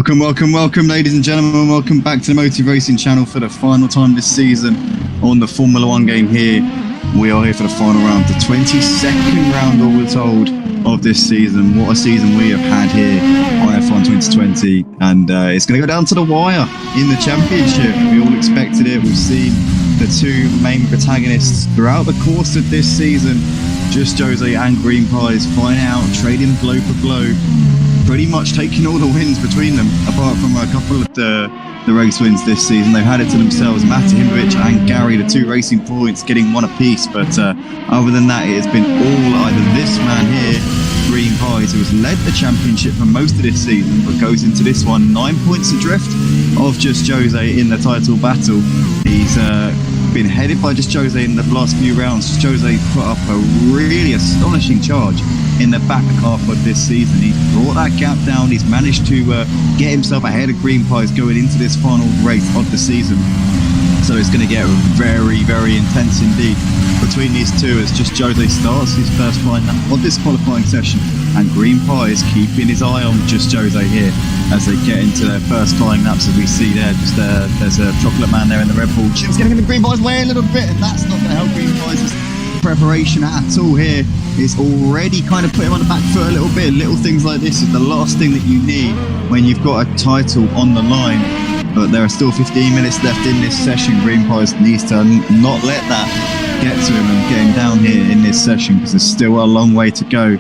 Welcome, ladies and gentlemen. Welcome back to the Motive Racing channel for the final time this season on the Formula One game here. We are here for the final round, the 22nd round, all we're told, of this season. What a season we have had here on F1 2020. And it's going to go down to the wire in the championship. We all expected it. We've seen the two main protagonists throughout the course of this season, Just Jose and Green Pies, fighting out, trading blow for blow, pretty much taking all the wins between them, apart from a couple of the race wins this season. They've had it to themselves. MeltedDazzer and Gary, the two racing points, getting one apiece. But other than that, it has been all either this man here, Green Pies, who has led the championship for most of this season, but goes into this one 9 points adrift of Just Jose in the title battle. He's been headed by Just Jose in the last few rounds. Just Jose put up a really astonishing charge in the back half of this season. He's brought that gap down. He's managed to get himself ahead of Green Pies going into this final race of the season. So it's going to get very, very intense indeed between these two as Just Jose starts his first lineup of this qualifying session, and Green Pies keeping his eye on Just Jose here as they get into their first flying laps. As we see there, just there's a chocolate man there in the Red Bull. Chip's getting in the Green Pies way a little bit, and that's not going to help Green Pies' preparation at all here. It's already kind of put him on the back foot a little bit. Little things like this is the last thing that you need when you've got a title on the line. But there are still 15 minutes left in this session. Green Pies needs to not let that get to him and get him down here in this session, because there's still a long way to go.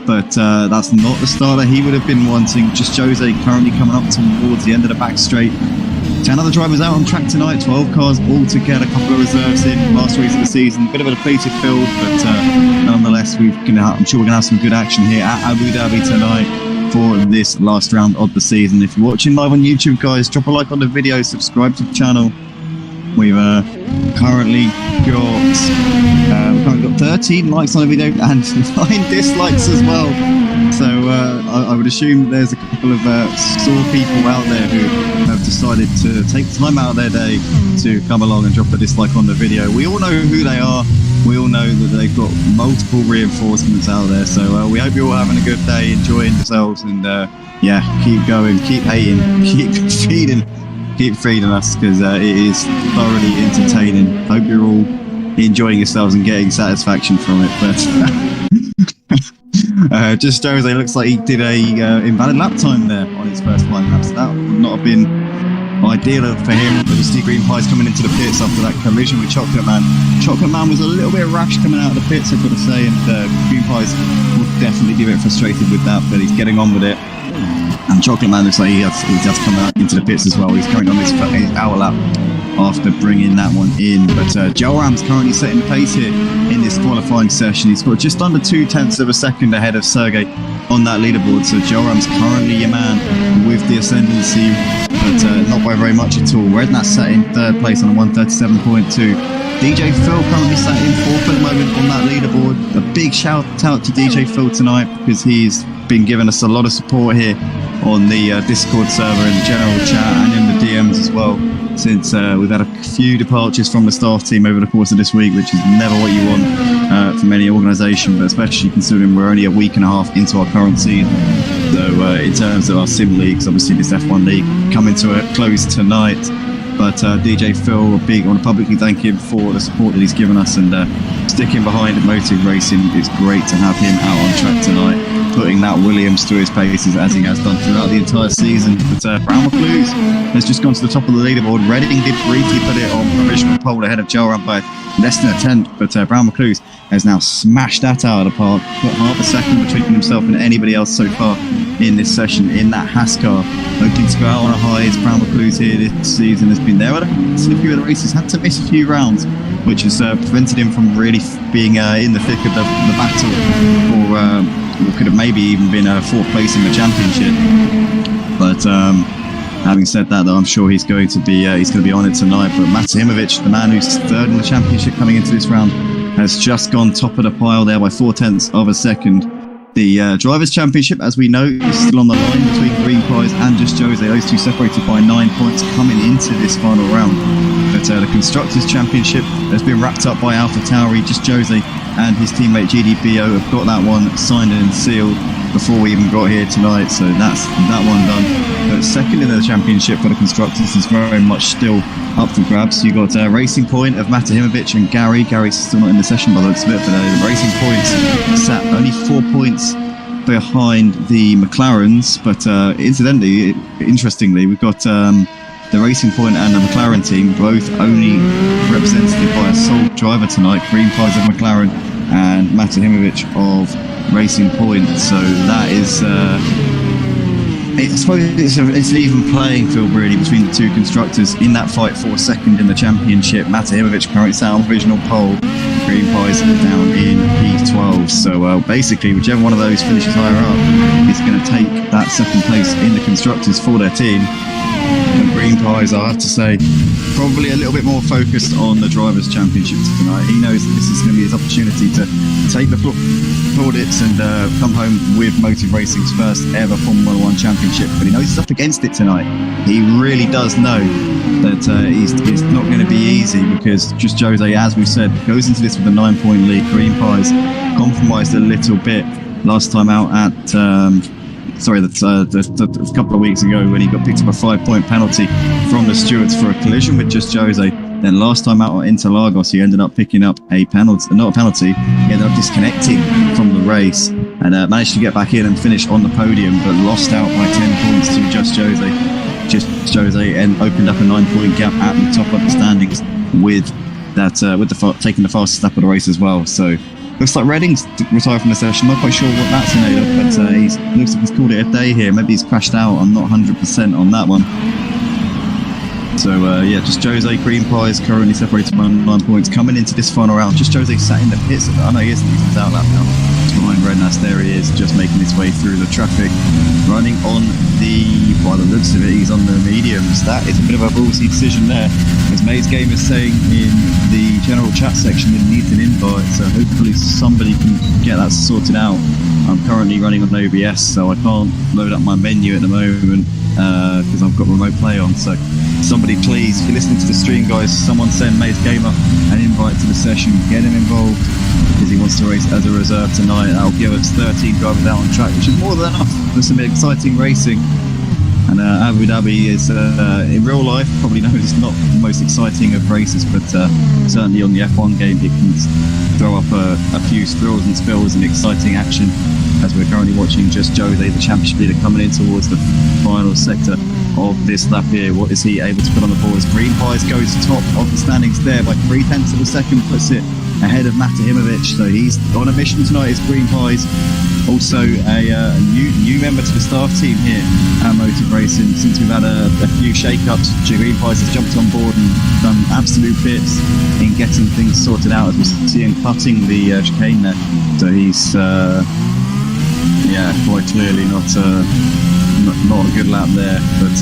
But that's not the start that he would have been wanting. Just Jose currently coming up towards the end of the back straight. 10 other drivers out on track tonight, 12 cars all together, a couple of reserves in, last race of the season. Bit of a depleted field, but nonetheless, I'm sure we're going to have some good action here at Abu Dhabi tonight for this last round of the season. If you're watching live on YouTube, guys, drop a like on the video, subscribe to the channel. We've currently got 13 likes on the video and 9 dislikes as well. So I would assume there's a couple of sore people out there who have decided to take time out of their day to come along and drop a dislike on the video. We all know who they are. We all know that they've got multiple reinforcements out there. So we hope you're all having a good day, enjoying yourselves, and yeah, keep going, keep hating, keep feeding us, because it is thoroughly entertaining. Hope you're all enjoying yourselves and getting satisfaction from it. But Just Jose looks like he did a invalid lap time there on his first flying lap, so that would not have been ideal for him. But you see Green Pies coming into the pits after that collision with Chocolate Man. Chocolate Man was a little bit rash coming out of the pits, I've got to say, and Green Pies will definitely be a bit frustrated with that, but he's getting on with it. And Chocolate Man looks like he has come out into the pits as well. He's coming on his hour lap after bringing that one in. But javierranz currently setting the pace here in this qualifying session. He's got just under 0.2 of a second ahead of Sergey on that leaderboard. So javierranz currently your man with the ascendancy, but not by very much at all. Rednat sat in third place on a 137.2. DJ Phil currently sat in fourth at the moment on that leaderboard. A big shout out to DJ Phil tonight, because he's been giving us a lot of support here on the Discord server and the general chat and in the DMs as well, since we've had a few departures from the staff team over the course of this week, which is never what you want from any organisation, but especially considering we're only a week and a half into our current season. So in terms of our sim leagues, obviously this F1 league coming to a close tonight. But DJ Phil, I want to publicly thank him for the support that he's given us, and sticking behind Motive Racing. It's great to have him out on track tonight, putting that Williams through his paces as he has done throughout the entire season. But Brown McCluse has just gone to the top of the leaderboard. Redding did briefly put it on provisional pole ahead of javierranz by less than a tenth, but Brown McCluse has now smashed that out of the park, put half a second between himself and anybody else so far in this session in that Haas car. Hoping to go out on a high as Brown McCluse here this season. Has been there at a few of the races, had to miss a few rounds, which has prevented him from really being in the thick of the battle, or could have maybe even been fourth place in the championship. But having said that, though, I'm sure he's going to be on it tonight. But MeltedDazzer, the man who's third in the championship coming into this round, has just gone top of the pile there by 0.4 of a second. The Drivers' Championship, as we know, is still on the line between Green Pies and Just Jose. Those two separated by 9 points coming into this final round. But the Constructors' Championship has been wrapped up by AlphaTauri. Just Jose and his teammate GDBO have got that one signed and sealed. before we even got here tonight, so that's that one done. But second in the championship for the constructors is very much still up for grabs. You got Racing Point of MeltedDazzer and Gary. Gary's still not in the session by the looks of it, but the Racing Point's sat only 4 points behind the McLarens. But interestingly, we've got the Racing Point and the McLaren team both only represented by a sole driver tonight. Green Pies of McLaren and MeltedDazzer of Racing Point. So that is, I suppose it's an even playing field really between the two constructors in that fight for second in the championship. MeltedDazzer currently sat on the original pole. Green Pies down in P12. So basically, whichever one of those finishes higher up is going to take that second place in the constructors for their team. And Green Pies, I have to say, probably a little bit more focused on the Drivers' Championship tonight. He knows that this is going to be his opportunity to take the plaudits and come home with Motive Racing's first ever Formula 1 Championship. But he knows he's up against it tonight. He really does know that it's not going to be easy, because just Jose, as we said, goes into this with a 9-point lead. Green Pies compromised a little bit last time out at... a couple of weeks ago when he got picked up a 5-point penalty from the stewards for a collision with just Jose. Then last time out at Interlagos, he ended up picking up a penalty, not a penalty, he ended up disconnecting from the race and managed to get back in and finish on the podium, but lost out by 10 points to just Jose. Just Jose, and opened up a 9-point gap at the top of the standings with that, taking the fastest lap of the race as well. So looks like Redding's retired from the session. Not quite sure what that's made of, but looks like he's called it a day here. Maybe he's crashed out. I'm not 100% on that one. So just Jose, Green Pies currently separated by 9 points. Coming into this final round, just Jose sat in the pits. I know he isn't. He's out lap now. Behind Rednas, there he is, just making his way through the traffic. Running on by the looks of it, he's on the mediums. That is a bit of a ballsy decision there. As Maze Game is saying in the general chat section, it needs an invite, so hopefully somebody can get that sorted out. I'm currently running on OBS, so I can't load up my menu at the moment because I've got remote play on. So somebody please, if you're listening to the stream, guys, someone send Maze Gamer an invite to the session. Get him involved because he wants to race as a reserve tonight. That'll give us 13 drivers out on track, which is more than enough for some exciting racing. And Abu Dhabi is, in real life, probably known as not the most exciting of races, but certainly on the F1 game, it can throw up a few thrills and spills and exciting action, as we're currently watching just Jose, the championship leader, coming in towards the final sector of this lap here. What is he able to put on the board? As Green Pies goes top of the standings there by 0.3 of a second, puts it ahead of MeltedDazzer. So he's on a mission tonight, is Green Pies. Also a new member to the staff team here at Motive Racing. Since we've had a few shake-ups, Green Pies has jumped on board and done absolute bits in getting things sorted out, as we see him cutting the chicane there. So he's quite clearly not a good lap there, but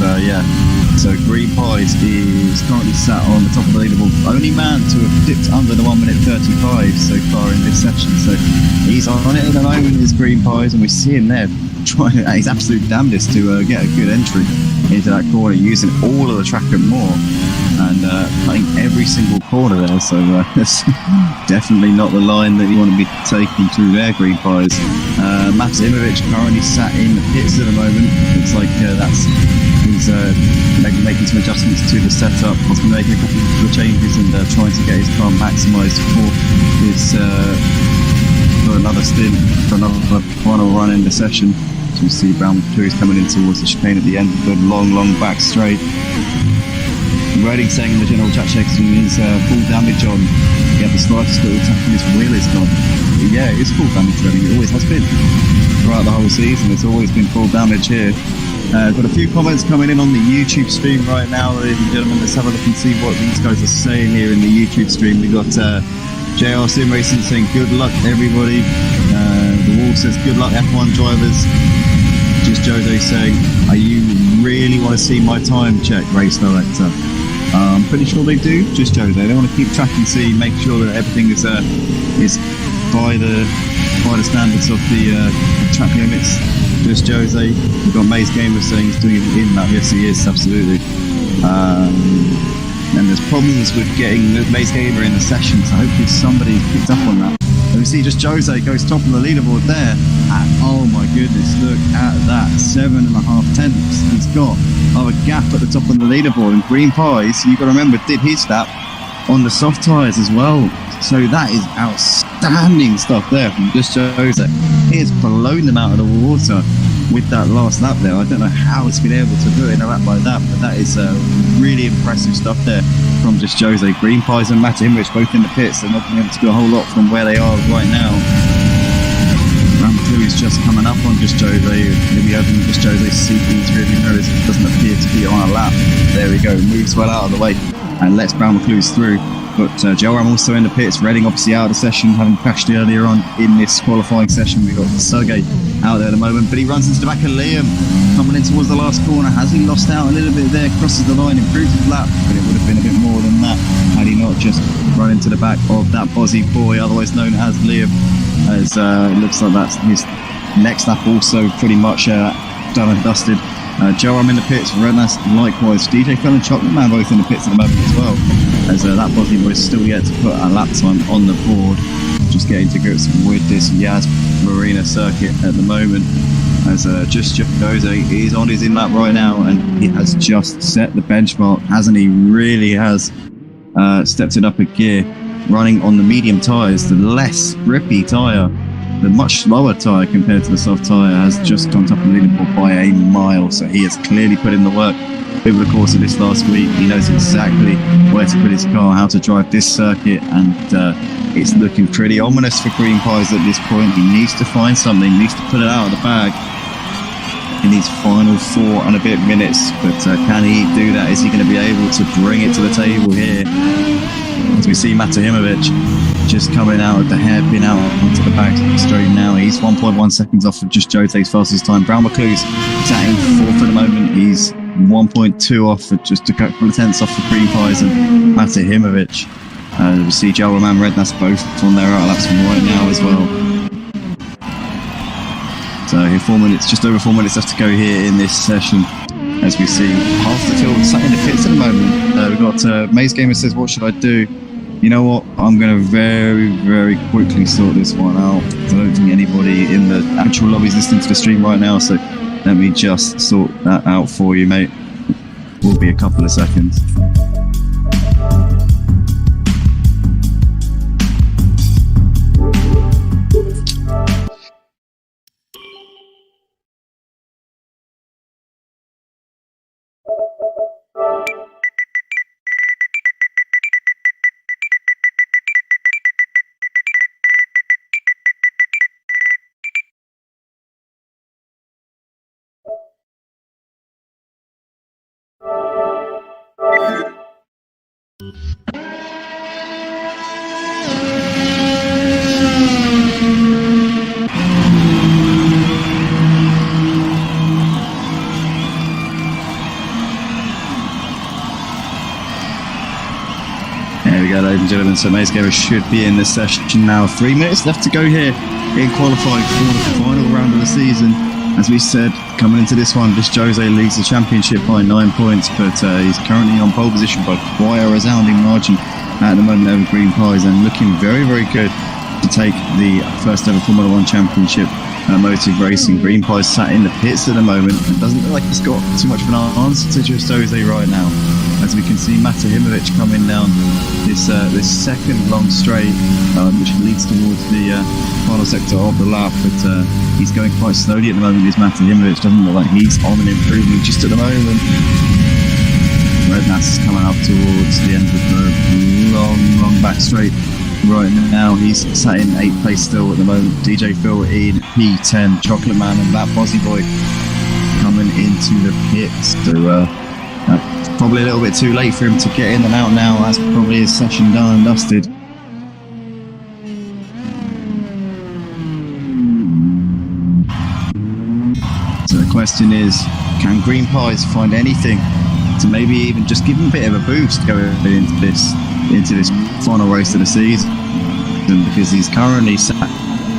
so Green Pies is currently sat on the top of the leaderboard, only man to have dipped under the 1 minute 35 so far in this session. So he's on it at the moment, is Green Pies, and we see him there trying his absolute damnedest to get a good entry into that corner, using all of the track and more, and playing every single corner there. So that's definitely not the line that you want to be taking through there, Green Pies. MeltedDazzer currently sat in the pits at the moment. Looks like he's making some adjustments to the setup, possibly making a couple of changes and trying to get his car maximised for his for another stint, for another final run in the session. So we see Brown is coming in towards the chicane at the end of the long back straight. Redding saying in the general chat section is full damage on. Yeah, the slightest little tap on his wheel is gone. Yeah, it is full damage, Redding. It always has been. Throughout the whole season, it's always been full damage here. Got a few comments coming in on the YouTube stream right now, ladies and gentlemen. Let's have a look and see what these guys are saying here in the YouTube stream. We got JR Sim Racing saying good luck everybody. The Wall says good luck F1 drivers. Just Jose saying, are you really want to see my time check, race director? I'm pretty sure they do. Just Jose, they want to keep track and see, make sure that everything is by the standards of the track limits. Just Jose. We've got Maze Gamer saying he's doing it in that. Yes, he is, absolutely. And there's problems with getting Maze Gamer in the session, so hopefully somebody picked up on that. And we see just Jose goes top of the leaderboard there. And oh my goodness, look at that, 7.5 tenths. He's got a gap at the top of the leaderboard. And Green Pies, you've got to remember, did his lap on the soft tyres as well. So that is outstanding stuff there from just Jose. He has blown them out of the water with that last lap there. I don't know how he's been able to do it in a lap like that, but that is really impressive stuff there from just Jose. Green Pies and MeltedDazzer both in the pits. They're not being able to do a whole lot from where they are right now. Is just coming up on just Jose. Maybe hoping just Jose's CP's rearview mirrors doesn't appear to be on a lap. There we go, moves well out of the way and lets Brown McClue's through. But Joe Ram also in the pits. Redding obviously out of the session, having crashed earlier on in this qualifying session. We've got Sergey out there at the moment, but he runs into the back of Liam coming in towards the last corner. Has he lost out a little bit there? Crosses the line, improves his lap, but it would have been a bit more than that had he not just run into the back of that Bozzy boy, otherwise known as Liam. As it looks like that's his next lap also pretty much done and dusted. Joe, I'm in the pits. Rednas likewise. DJPhilgreen and Chocolate Man both in the pits at the moment as well. As that Bozzy boy is still yet to put a lap time on the board. Just getting to grips with this Yas Marina circuit at the moment. As just Jose is on his in lap right now, and he has just set the benchmark, hasn't he? Really has stepped it up a gear. Running on the medium tyres, the less grippy tyre, the much slower tyre compared to the soft tyre, has just gone top of the leaderboard by a mile. So he has clearly put in the work over the course of this last week. He knows exactly where to put his car, how to drive this circuit, and it's looking pretty ominous for Green Pies at this point. He needs to find something, needs to put it out of the bag in these final 4 and a bit minutes. But can he do that? Is he going to be able to bring it to the table here? As we see MeltedDazzer just coming out of the hairpin out onto the back straight now. He's 1.1 seconds off of just Jose's fastest time. Brown McClue's sat in 4th at the moment. He's 1.2 off, for just a couple of tenths off for Green Pies and MeltedDazzer. We see Joel and Rednas both on their out laps right now as well. So here 4 minutes, just over 4 minutes left to go here in this session. As we see half the field sat in the pits at the moment. We've got Maze Gamer says, what should I do? You know what? I'm going to very quickly sort this one out. I don't think anybody in the actual lobby is listening to the stream right now, so let me just sort that out for you, mate. Will be a couple of seconds. Ladies and gentlemen, so Maze Gamer should be in this session now. 3 minutes left to go here in qualifying for the final round of the season. As we said, coming into this one, just Jose leads the championship by 9 points, but he's currently on pole position by quite a resounding margin at the moment over Green Pies, and looking very good to take the first ever Formula 1 championship at Motive Racing. Green Pies sat in the pits at the moment, and doesn't look like he's got too much of an answer to just Jose right now. As we can see MeltedDazzer coming down this second long straight, which leads towards the final sector of the lap, but he's going quite slowly at the moment. Is MeltedDazzer, doesn't look like he's on an improvement just at the moment. Rednas is coming up towards the end of the long back straight right now. He's sat in 8th place still at the moment. DJ Phil in P10, Chocolate Man and that Bozzy boy coming into the pits. So probably a little bit too late for him to get in and out now. That's probably his session done and dusted. So the question is, can Green Pies find anything to maybe even just give him a bit of a boost going into this final race of the season? Because he's currently sat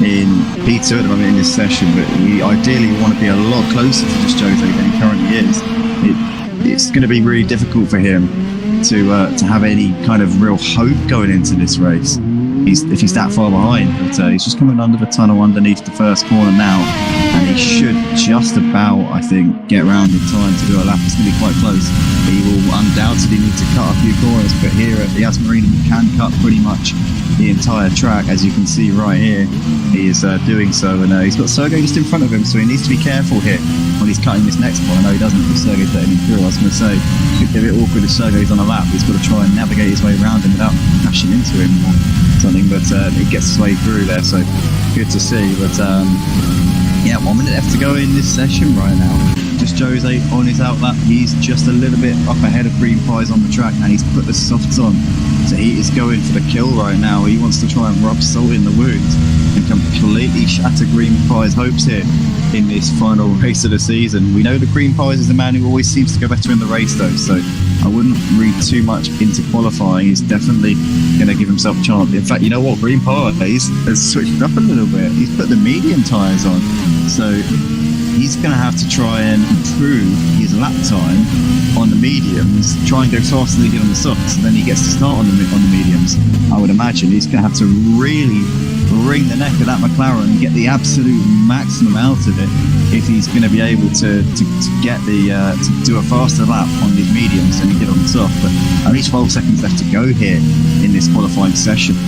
in P2 at the moment in this session, but we ideally want to be a lot closer to just Jose than he currently is. It's going to be really difficult for him to have any kind of real hope going into this race. if he's that far behind. But he's just coming under the tunnel underneath the first corner now, and he should just about, I think, get around in time to do a lap. It's going to be quite close. He will undoubtedly need to cut a few corners, but here at the Asmarina he can cut pretty much the entire track, as you can see right here. He is doing so, and he's got Sergey just in front of him, so he needs to be careful here when he's cutting this next one. I know he doesn't, because Sergey's letting him through. I was going to say, it could be a bit awkward if Sergey's on a lap. He's got to try and navigate his way around him without crashing into him or something, but he gets his way through there, so good to see. But yeah, 1 minute left to go in this session right now. Just Jose on his outlap. He's just a little bit up ahead of Green Pies on the track, and he's put the softs on. So he is going for the kill right now. He wants to try and rub salt in the wound and completely shatter Green Pies' hopes here in this final race of the season. We know that Green Pies is the man who always seems to go better in the race though, so I wouldn't read too much into qualifying. He's definitely going to give himself a chance. In fact, you know what? Green Pies has switched up a little bit. He's put the medium tyres on, so he's going to have to try and improve his lap time on the mediums, try and go faster than he did on the softs, and then he gets to start on the mediums. I would imagine he's going to have to really wring the neck of that McLaren and get the absolute maximum out of it if he's going to be able to get to do a faster lap on these mediums than he did on the soft. But only 12 seconds left to go here in this qualifying session.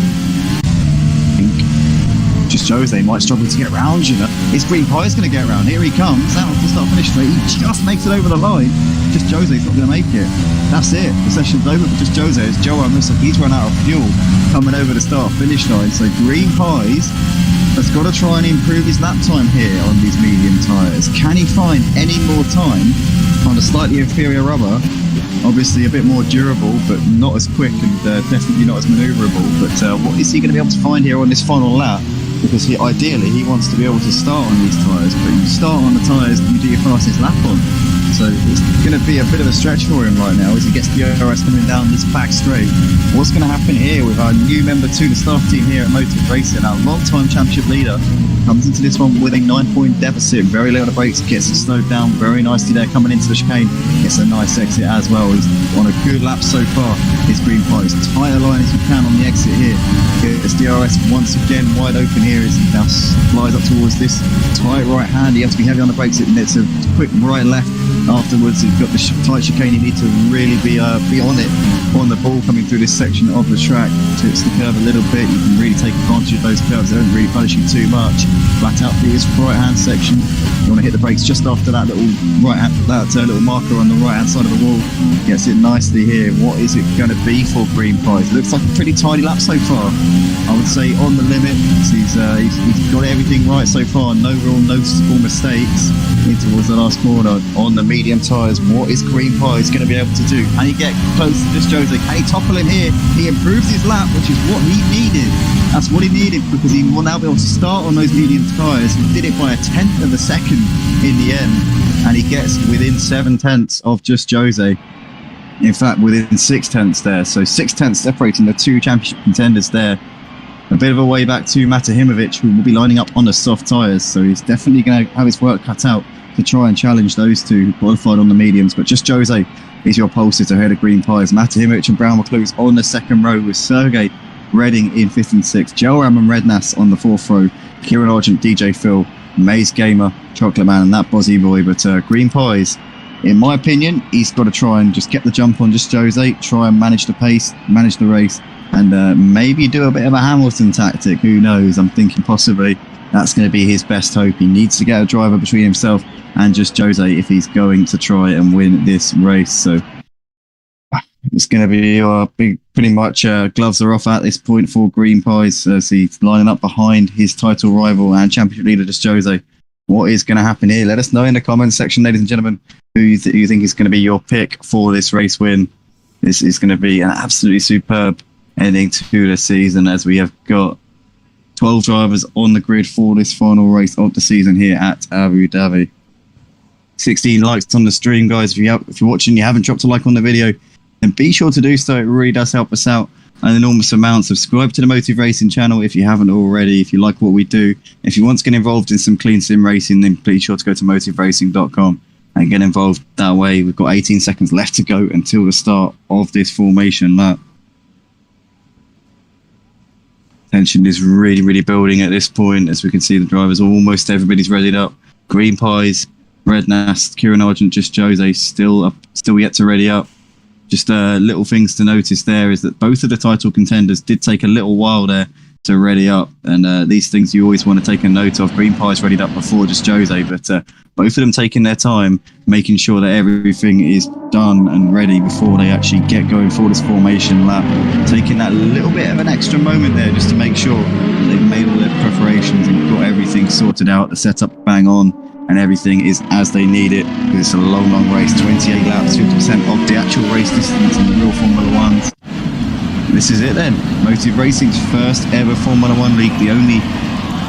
Just Jose might struggle to get around, you know. His Green Pie's going to get around. Here he comes out of the start finish straight. He just makes it over the line. Just Jose's not going to make it. That's it. The session's over for just Jose. As Joe looks like he's run out of fuel coming over the start finish line. So Green Pies has got to try and improve his lap time here on these medium tyres. Can he find any more time on a slightly inferior rubber? Obviously a bit more durable, but not as quick, and definitely not as manoeuvrable. But what is he going to be able to find here on this final lap? Because ideally he wants to be able to start on these tyres, but you start on the tyres that you do your fastest lap on. So it's going to be a bit of a stretch for him right now as he gets the DRS coming down this back straight. What's going to happen here with our new member to the staff team here at Motive Racing, our long-time championship leader, comes into this one with a 9-point deficit, very late on the brakes, gets it slowed down very nicely there coming into the chicane, gets a nice exit as well. He's on a good lap so far. His Green Pie, as tight a line as you can on the exit here. Gets DRS once again wide open here as he now flies up towards this tight right hand. He has to be heavy on the brakes. It's a quick right left afterwards. He's got the tight chicane. You need to really be on it, on the ball coming through this section of the track. Tips the curve a little bit. You can really take advantage of those curves. They don't really punish you too much. Flat out for this right hand section. You want to hit the brakes just after that little little marker on the right hand side of the wall. Gets it nicely here. What is it going to be for Green Pies? Looks like a pretty tidy lap so far. I would say on the limit. He's got everything right so far. No real noticeable mistakes in towards the last corner on the medium tyres. What is Green Pies going to be able to do? Can he get close to just Jose? Can he topple him here? He improves his lap, which is what he needed. That's what he needed, because he will now be able to start on those medium tyres. He did it by a 1/10 of a second in the end, and he gets within 7/10 of just Jose. In fact, within 6/10 there. So 6/10 separating the two championship contenders there. A bit of a way back to Matahimovic, who will be lining up on the soft tyres. So he's definitely going to have his work cut out to try and challenge those two who qualified on the mediums. But just Jose is your pulses ahead of Green Pies. Matahimovic and Brown McClue's on the second row, with Sergey Redding in 5th and 6th, Joram and Rednas on the 4th row, Kieran Argent, DJ Phil, Maze Gamer, Chocolate Man, and that Bozzy Boy. But Green Pies, in my opinion, he's got to try and just get the jump on just Jose, try and manage the pace, manage the race, and maybe do a bit of a Hamilton tactic. Who knows? I'm thinking possibly that's going to be his best hope. He needs to get a driver between himself and just Jose if he's going to try and win this race. So it's going to be pretty much gloves are off at this point for Green Pies as he's lining up behind his title rival and championship leader, just Jose. What is going to happen here? Let us know in the comments section, ladies and gentlemen, who you think is going to be your pick for this race win. This is going to be an absolutely superb ending to the season, as we have got 12 drivers on the grid for this final race of the season here at Abu Dhabi. 16 likes on the stream, guys. If you're watching and you haven't dropped a like on the video, then be sure to do so. It really does help us out an enormous amount. Subscribe to the Motive Racing channel if you haven't already, if you like what we do. If you want to get involved in some clean sim racing, then be sure to go to motiveracing.com and get involved that way. We've got 18 seconds left to go until the start of this formation lap. Tension is really, really building at this point. As we can see, the drivers, almost everybody's readied up. Green Pies, Red Nast, Kieran Argent, Just Jose still yet to ready up. Just little things to notice there is that both of the title contenders did take a little while there to ready up, and these things you always want to take a note of. Green Pies readied up before Just Jose, but both of them taking their time, making sure that everything is done and ready before they actually get going for this formation lap. Taking that little bit of an extra moment there just to make sure they've made all their preparations and got everything sorted out, the setup bang on, and everything is as they need it, because it's a long, long race, 28 laps, 50% of the actual race distance in the real Formula Ones. This is it then, Motive Racing's first ever Formula One League, the only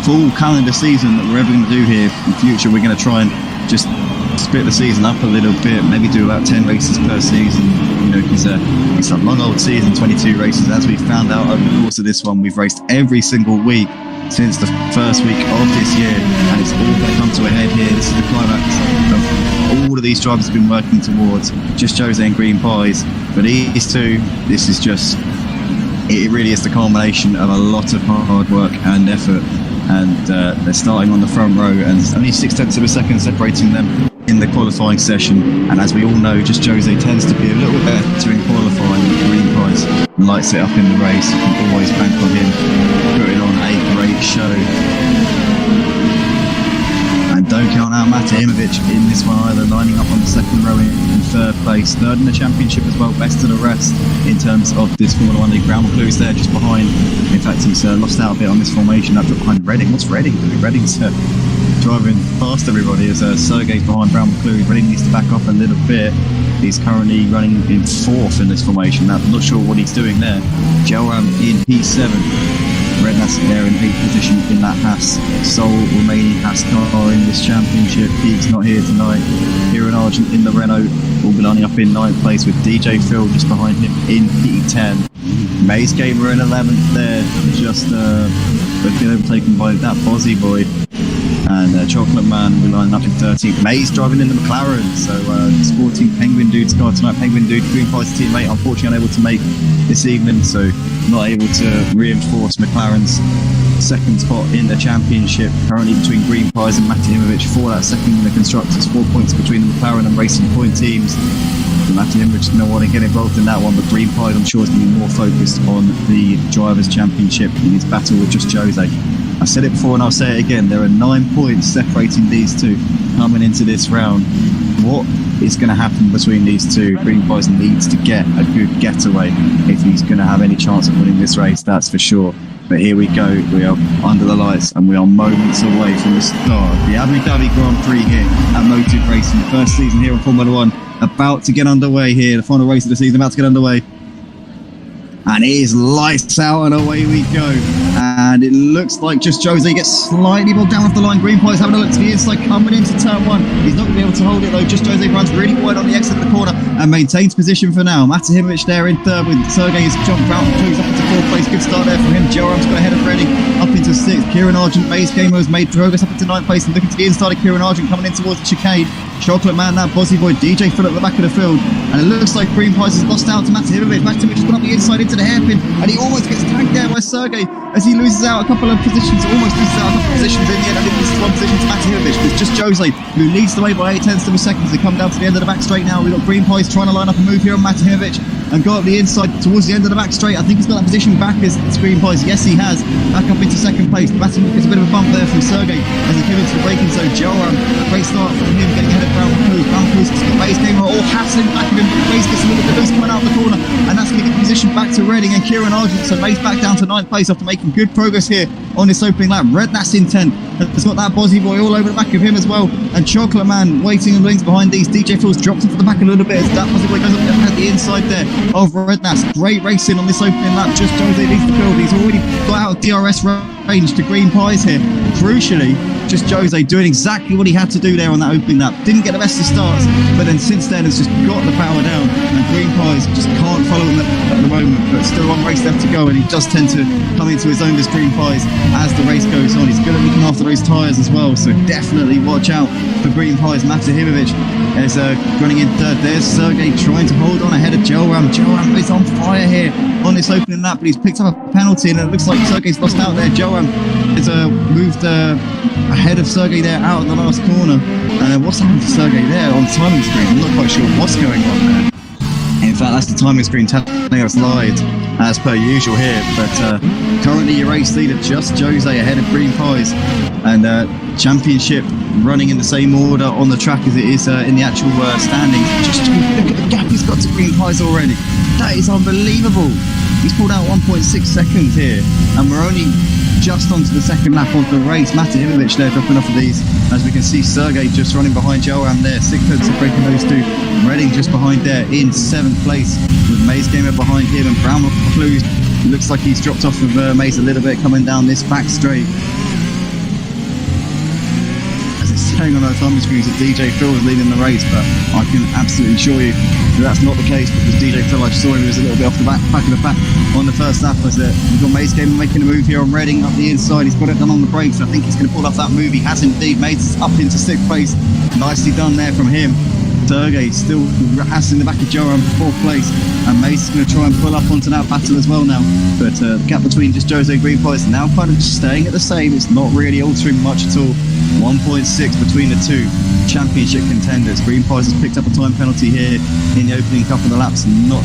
full calendar season that we're ever going to do here. In future, we're going to try and just split the season up a little bit, maybe do about 10 races per season, you know, because it's a long old season, 22 races. As we found out over the course of this one, we've raced every single week since the first week of this year, and it's all going to come to a head here. This is the climax of all of these drivers have been working towards, Just Jose and Green Pies. But these two, this is just, it really is the culmination of a lot of hard work and effort, and they're starting on the front row, and there's only 0.6 of a second separating them in the qualifying session. And as we all know, Just Jose tends to be a little bit better in qualifying than Green Pies. Lights it up in the race, you can always bank on him putting on a great show. And don't count out MeltedDazzer in this one either, lining up on the second row in third place, third in the championship as well, best of the rest in terms of this Formula One League. Brown McClure's there just behind. In fact, he's lost out a bit on this formation after behind Redding. What's Redding doing? Redding's driving past everybody as Sergey's behind Brown McClure. Redding needs to back off a little bit. He's currently running in fourth in this formation. I'm not sure what he's doing there. Joram in P7. Red Nast there in 8th position in that Haas, sole remaining Haas car in this championship. He's not here tonight. Kieran Argent in the Renault will be lining up in 9th place with DJ Phil just behind him in P10. Maze Gamer in 11th there, just been overtaken by that Bozzy boy. And Chocolate Man will be lining up in 13th. Maze driving in the McLaren, so sporting Penguin Dude's car tonight. Penguin Dude, Green Pies teammate, unfortunately unable to make this evening, so not able to reinforce McLaren's second spot in the championship. Currently between Green Pies and MeltedDazzer for that second in the constructors. 4 points between the McLaren and Racing Point teams. MeltedDazzer does not want to get involved in that one, but Green Pies, I'm sure, is going to be more focused on the Drivers' Championship in his battle with Just Jose. I said it before and I'll say it again, there are 9 points separating these two coming into this round. What is going to happen between these two? Green Pies needs to get a good getaway if he's going to have any chance of winning this race, that's for sure. But here we go, we are under the lights and we are moments away from the start of the Abu Dhabi Grand Prix here at Motive Racing. First season here on Formula One, about to get underway here, the final race of the season about to get underway. And it is lights out and away we go. And it looks like Just Jose gets slightly bogged down off the line. Green Pies having a look to the inside coming into turn one. He's not going to be able to hold it though. Just Jose runs really wide on the exit of the corner and maintains position for now. MeltedDazzer there in third with Sergey has jumped round and closed up into fourth place. Good start there from him. Joram's got ahead of Redding up into sixth. Kieran Argent, Maze Gamer has made progress up into ninth place and looking to the inside of Kieran Argent coming in towards the chicane. Chocolate Man, that Bozzy boy, DJ Phil at the back of the field. And it looks like Green Pies has lost out to MeltedDazzer. MeltedDazzer has gone up the inside into the hairpin and he almost gets tagged there by Sergey as he loses out a couple of positions, almost loses out a couple of positions in the end. I think this is one position to MeltedDazzer. There's Just Jose who leads the way by 0.8 of a second. They come down to the end of the back straight now. We've got Green Pies trying to line up a move here on MeltedDazzer and go up the inside towards the end of the back straight. I think he's got that position back as Green Pies. Yes, he has. Back up into second place. MeltedDazzer gets a bit of a bump there from Sergey as he came into the braking zone. Joram, great start from him getting ahead of Brown McClure. Brown McClure's got Maze Gamer all hassling back of him. Maze gets a little bit loose coming out of the corner and that's going to get the position back to Redding and Kieran Argent. So Maze back down to 9th place after making good progress here on this opening lap. Red Nast in 10th has got that Bozzy boy all over the back of him as well, and Chocolate Man waiting and wings behind these. DJ Phil's dropped into the back a little bit as that Bozzy boy goes up at the inside there of Red Nast. Great racing on this opening lap. Just Jose leads the field. He's already got out of DRS range to Green Pies here. Crucially, Just Jose doing exactly what he had to do there on that opening lap. Didn't get the best of starts, but then since then has just got the power down, and Green Pies just can't follow him at the moment, but still one race left to go, and he does tend to come into his own, this Green Pies, as the race goes on. He's good at looking after those tyres as well, so definitely watch out for Green Pies. MeltedDazzer is running in third. There's Sergey trying to hold on ahead of Joram. Joram is on fire here on this opening lap, but he's picked up a penalty, and it looks like Sergey's lost out there. Joram has moved ahead of Sergey there out of the last corner. What's happened to Sergey there on the timing screen? I'm not quite sure what's going on there. In fact, that's the timing screen telling us live, as per usual here. But currently your race leader, just Jose, ahead of Green Pies, and championship running in the same order on the track as it is in the actual standings. Just look at the gap he's got to Green Pies already. That is unbelievable. He's pulled out 1.6 seconds here, and we're only just onto the second lap of the race. MeltedDazzer there dropping off of these, as we can see Sergey just running behind Joram there, 6 tenths separating those two. Redding just behind there in 7th place, with MazeGamer behind him, and Brown McClue looks like he's dropped off of Maze a little bit coming down this back straight. As it's saying on our timing screens that DJPhil is leading the race, but I can absolutely assure you that's not the case, because DJPhil, I saw him, he was a little bit off the back of the pack on the first lap. As we've got MazeGamer making a move here on Redding up the inside. He's got it done on the brakes. I think he's going to pull off that move. He has indeed. Maze is up into 6th place. Nicely done there from him. Sergey still hassling the back of Joram for 4th place, and Maze is going to try and pull up onto that battle as well now. But the gap between just Jose and Green Pies is now kind of just staying at the same. It's not really altering much at all. 1.6 between the two championship contenders. Green Pies has picked up a time penalty here in the opening couple of the laps. Not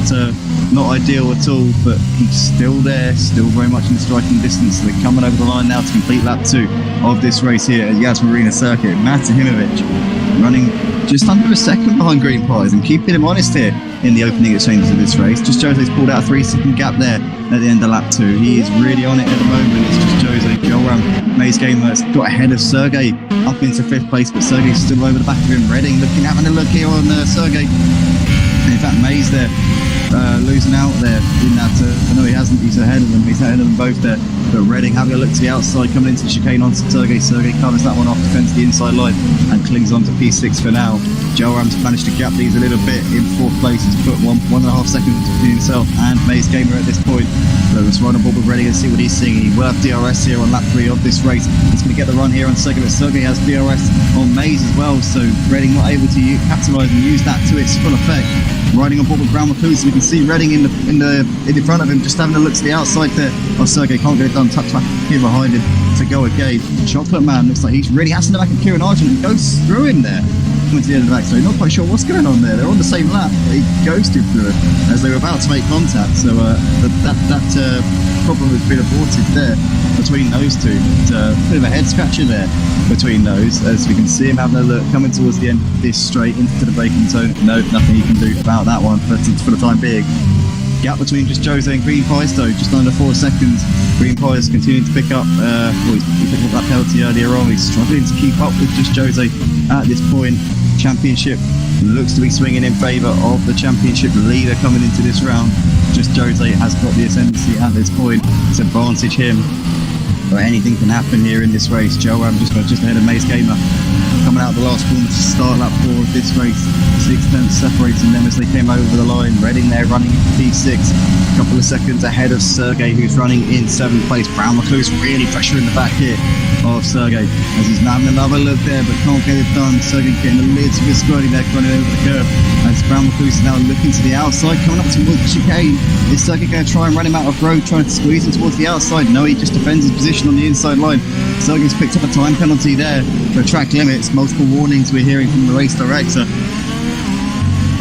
ideal at all, but he's still there, still very much in striking distance. So they're coming over the line now to complete lap 2 of this race here at Yas Marina Circuit. MeltedDazzer running just under a second behind Green Pies, and keeping him honest here in the opening exchanges of this race. Just Jose's pulled out a 3-second gap there at the end of lap 2. He is really on it at the moment. It's just Jose. Joram, MazeGamer has got ahead of Sergey up into 5th place, but Sergey's still over the back of him. Redding having a look here on Sergey. And in fact, Maze there losing out there in that. No, he hasn't. He's ahead of them. He's ahead of them both there. But Redding having a look to the outside, coming into the chicane onto Sergey. Sergey covers that one off, defends the inside line, and clings on to P6 for now. Joram's managed to gap these a little bit in 4th place. He's put 1.5 seconds between himself and MazeGamer at this point. So let's run a ball with Redding and see what he's seeing. He will have DRS here on lap 3 of this race. He's going to get the run here on Sergey, but Sergey has DRS on Maze as well. So Redding not able to capitalise and use that to its full effect. Riding on board with Brown McClue, so we can see Redding in front of him, just having a look to the outside there. Oh, Sergey can't get it done. Touch back here behind him to go again. Chocolate Man looks like he's really hassling the back of Kieran Argent, and goes through him there. Coming to the end of the back, so not quite sure what's going on there. They're on the same lap, but he ghosted through it as they were about to make contact. So that problem has been aborted there between those two. It's a bit of a head scratcher there between those, as we can see him having a look, coming towards the end of this straight into the braking zone. No, nothing he can do about that one, but it's for the time being. Gap between just Jose and Green Pies though, just under 4 seconds. Green Pies continuing to pick up, he picked up that penalty earlier on. He's struggling to keep up with just Jose at this point. Championship looks to be swinging in favour of the championship leader coming into this round. Just Jose has got the ascendancy at this point. It's advantage him, but anything can happen here in this race. Joram just ahead of MazeGamer, coming out the last corner to start lap 4 of this race. 6 tenths separating them as they came over the line. Redding there running P6, a couple of seconds ahead of Sergey, who's running in 7th place. Brown McClue's really pressuring the back here of Sergey, as he's having another look there, but can't get it done. Sergey getting a little bit squirty there, running over the curve, as Brown McClue's now looking to the outside, coming up towards the chicane. Is Sergey going to try and run him out of road, trying to squeeze him towards the outside? No, he just defends his position on the inside line. Sergey's picked up a time penalty there for track limits. Multiple warnings we're hearing from the race director.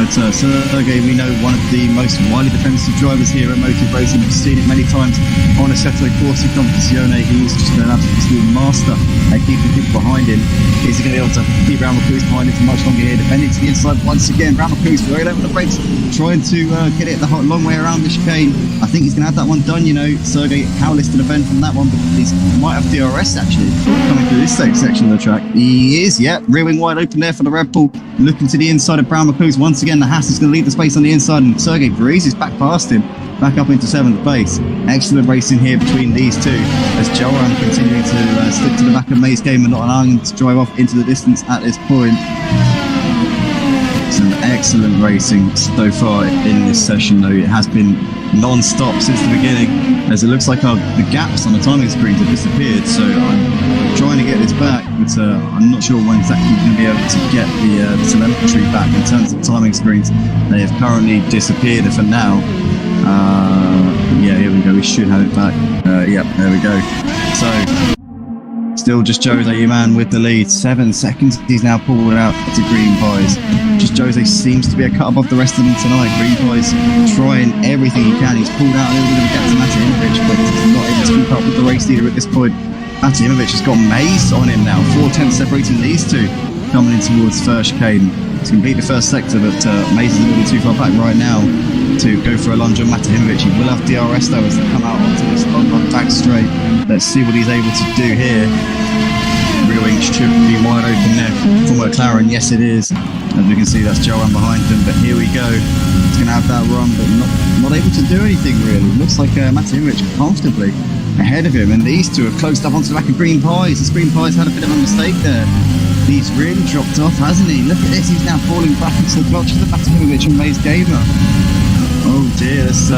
But Sergey, we know, one of the most widely defensive drivers here at Motive Racing. We've seen it many times on Assetto Corsa Competizione. He's just an absolute master at keeping people behind him. Is he going to be able to keep Brown McClue behind him for much longer here? Defending to the inside once again. Brown McClue's right over the brakes, trying to get it the long way around the chicane. I think he's going to have that one done, you know. Sergey powerless to defend from that one, but he might have DRS actually coming through this section of the track. He is, yeah, rear wing wide open there for the Red Bull. Looking to the inside of Brown McClue's once again. The Haas is going to leave the space on the inside, and Sergey breezes back past him, back up into 7th place. Excellent racing here between these two, as Joram continuing to stick to the back of MazeGamer, not allowing him to drive off into the distance at this point. excellent racing so far in this session, though. It has been non-stop since the beginning, as it looks like the gaps on the timing screens have disappeared. So I'm trying to get this back, but I'm not sure when exactly we're going to be able to get the telemetry back in terms of timing screens. They have currently disappeared for now. Yeah, here we go. We should have it back. Yep, there we go. So still just Jose man with the lead. 7 seconds. He's now pulled out to Green Pies. Just Jose seems to be a cut above the rest of them tonight. Green Pies trying everything he can. He's pulled out a little bit of a gap to MeltedDazzer, but he's not able to keep up with the race leader at this point. MeltedDazzer has got Maze on him now. 4:10 separating these two. Coming in towards first chicane to complete the first sector, but Maze is a little bit too far back right now to go for a lunge on MeltedDazzer. He will have DRS though as they come out onto this long back straight. Let's see what he's able to do here. Rear wing should be wide open there for McLaren. Yes, it is. As we can see, that's Joanne behind him. But here we go. He's going to have that run, but not able to do anything really. Looks like MeltedDazzer comfortably ahead of him, and these two have closed up onto the back of Green Pies. This Green Pies had a bit of a mistake there. He's really dropped off, hasn't he? Look at this. He's now falling back into the clutches of MeltedDazzer and Maze Gamer. Oh dear, this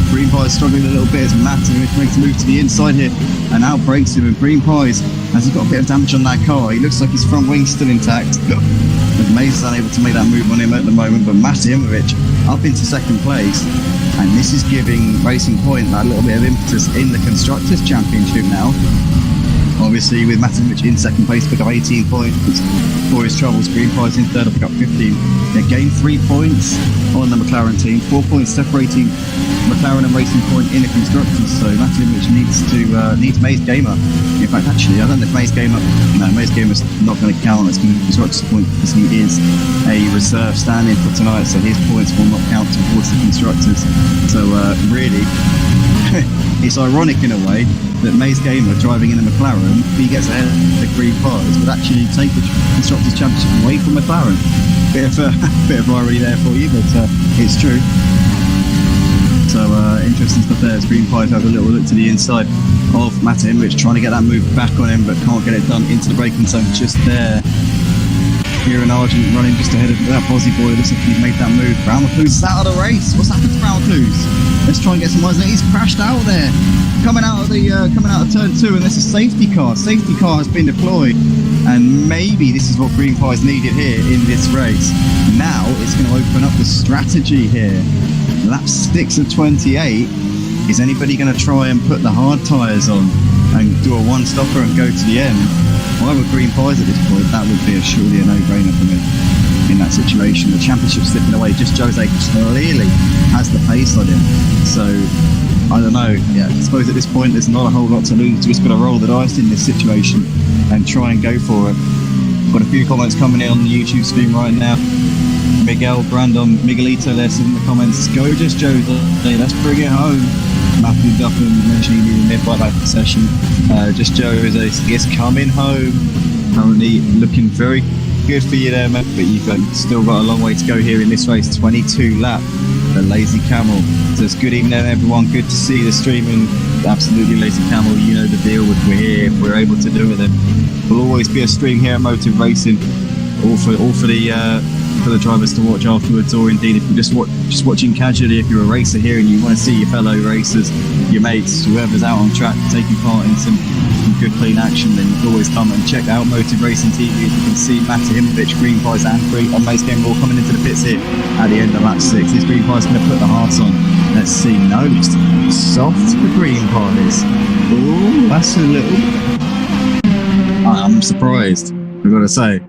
Green Pies struggling a little bit as MeltedDazzer makes a move to the inside here and outbreaks him. And Green Pies, as he's got a bit of damage on that car, he looks like his front wing's still intact. And Maze is unable to make that move on him at the moment, but MeltedDazzer up into second place, and this is giving Racing Point that little bit of impetus in the Constructors' Championship now. Obviously, with MeltedDazzer in second place, pick up 18 points for his troubles. Green Pies in third, pick up 15. They gained 3 points on the McLaren team, 4 points separating McLaren and Racing Point in the Constructors. So MeltedDazzer needs Maze Gamer. In fact, actually, I don't know if Maze Gamer's not going to count as Constructors point because he is a reserve stand-in for tonight. So his points will not count towards the Constructors. So really, it's ironic in a way that Maze Gamer driving in a McLaren, if he gets ahead of the Green Pies, would actually take the Constructors' Championship away from McLaren. Bit of irony there for you, but it's true. So interesting stuff there as Green Pies have a little look to the inside of MeltedDazzer, trying to get that move back on him, but can't get it done into the braking zone just there. Here in Argent running just ahead of that Aussie boy. Looks like he's made that move. Brown Clues is out of the race. What's happened to Brown Clues? Let's try and get some eyes. He's crashed out there. Coming out of turn 2, and there's a safety car. Safety car has been deployed, and maybe this is what Green Pies needed here in this race. Now it's going to open up the strategy here. Lap 6 of 28. Is anybody going to try and put the hard tyres on and do a one-stopper and go to the end? Why would Green Pies at this point? That would be surely a no-brainer for me in that situation. The championship's slipping away. Just Jose clearly has the pace on him. So I don't know. Yeah, I suppose at this point there's not a whole lot to lose. Just got to roll the dice in this situation and try and go for it. Got a few comments coming in on the YouTube stream right now. Miguel, Brandon, Miguelito, there's in the comments. Go just Jose. Let's bring it home. Matthew Duffin mentioning the mid-bike back session. Just Jose is coming home. Currently looking very good for you there, mate. But you've still got a long way to go here in this race. 22 lap. The Lazy Camel. So it's good evening everyone. Good to see the streaming. Absolutely Lazy Camel. You know the deal. We're here. If we're able to do it, then will always be a stream here at Motive Racing. All for the drivers to watch afterwards, or indeed if you're just watching casually, if you're a racer here and you want to see your fellow racers, your mates, whoever's out on track taking part in some good clean action, then you can always come and check out Motive Racing TV. As you can see, MeltedDazzer, Green Pies and Maze Gamer all coming into the pits here at the end of lap 6. This Green Pies going to put the hearts on. Let's see. No, it's soft for Green Pies. Oh, that's a little. I'm surprised, I've got to say.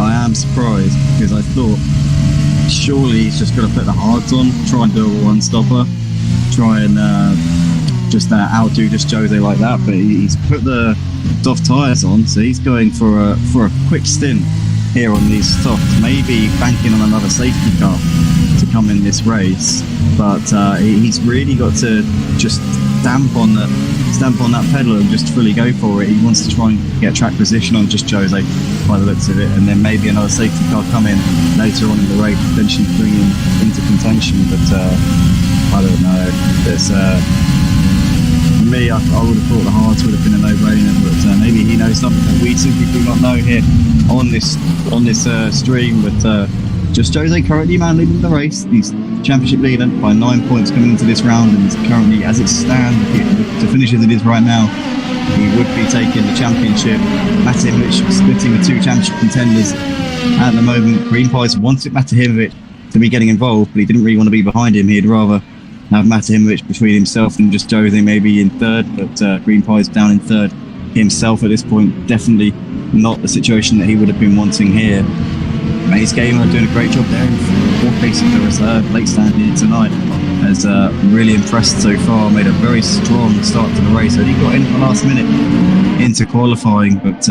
I am surprised because I thought surely he's just going to put the hards on, try and do a one-stopper, try and just outdo just Jose like that. But he's put the soft tyres on, so he's going for a quick stint here on these softs, maybe banking on another safety car to come in this race. But he's really got to just stamp on that pedal and just fully go for it. He wants to try and get track position on just Jose by the looks of it, and then maybe another safety car come in later on in the race, potentially bring him into contention. But I don't know. There's for me, I would have thought the hards would have been a no-brainer, but maybe he knows something that we simply do not know here on this stream. But Just Jose currently leading the race. He's championship leader by 9 points coming into this round, and currently, as it stands, to finish as it is right now, he would be taking the championship. Matahimovic splitting the two championship contenders at the moment. Green Pies wanted Matahimovic to be getting involved, but he didn't really want to be behind him. He'd rather have Matahimovic between himself and just Jose maybe in third, but Green Pies down in third himself at this point. Definitely not the situation that he would have been wanting here. Maze Gamer doing a great job there in fourth place of the reserve. Late stand here tonight has really impressed so far. Made a very strong start to the race. Only got in at the last minute into qualifying, but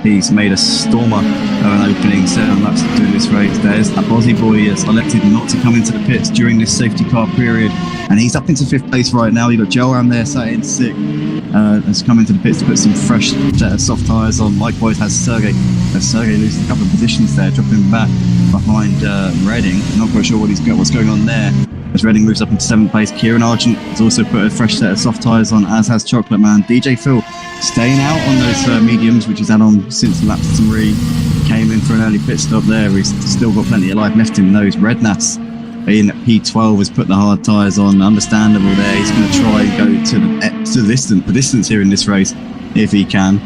he's made a stormer of an opening 7 laps to do this race. There's a Aussie boy has elected not to come into the pits during this safety car period, and he's up into 5th place right now. You've got Joanne there sat in 6th, has come into the pits to put some fresh set of soft tyres on. Likewise has Sergey. Sergey loses a couple of positions there, dropping back behind Redding. Not quite sure what's going on there. As Redding moves up into 7th place, Kieran Argent has also put a fresh set of soft tyres on, as has Chocolate Man. DJ Phil staying out on those mediums, which he's had on since lap 3. Came in for an early pit stop there. He's still got plenty of life left in those. Rednass in P12 has put the hard tyres on. Understandable there. He's going to try and go to the distance here in this race if he can.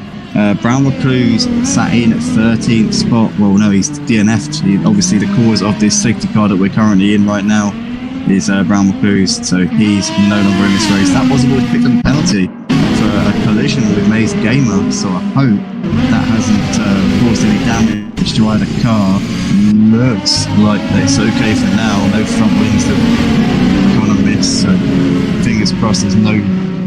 Brown Recluse sat in at 13th spot. Well, no, he's DNF'd. Obviously, the cause of this safety car that we're currently in right now is Brown Recluse, so he's no longer in this race. That was always picked up a penalty for a collision with Maze Gamer, so I hope that hasn't caused any damage to either car. Looks like it's okay for now. No front wings that are going to miss, so fingers crossed there's no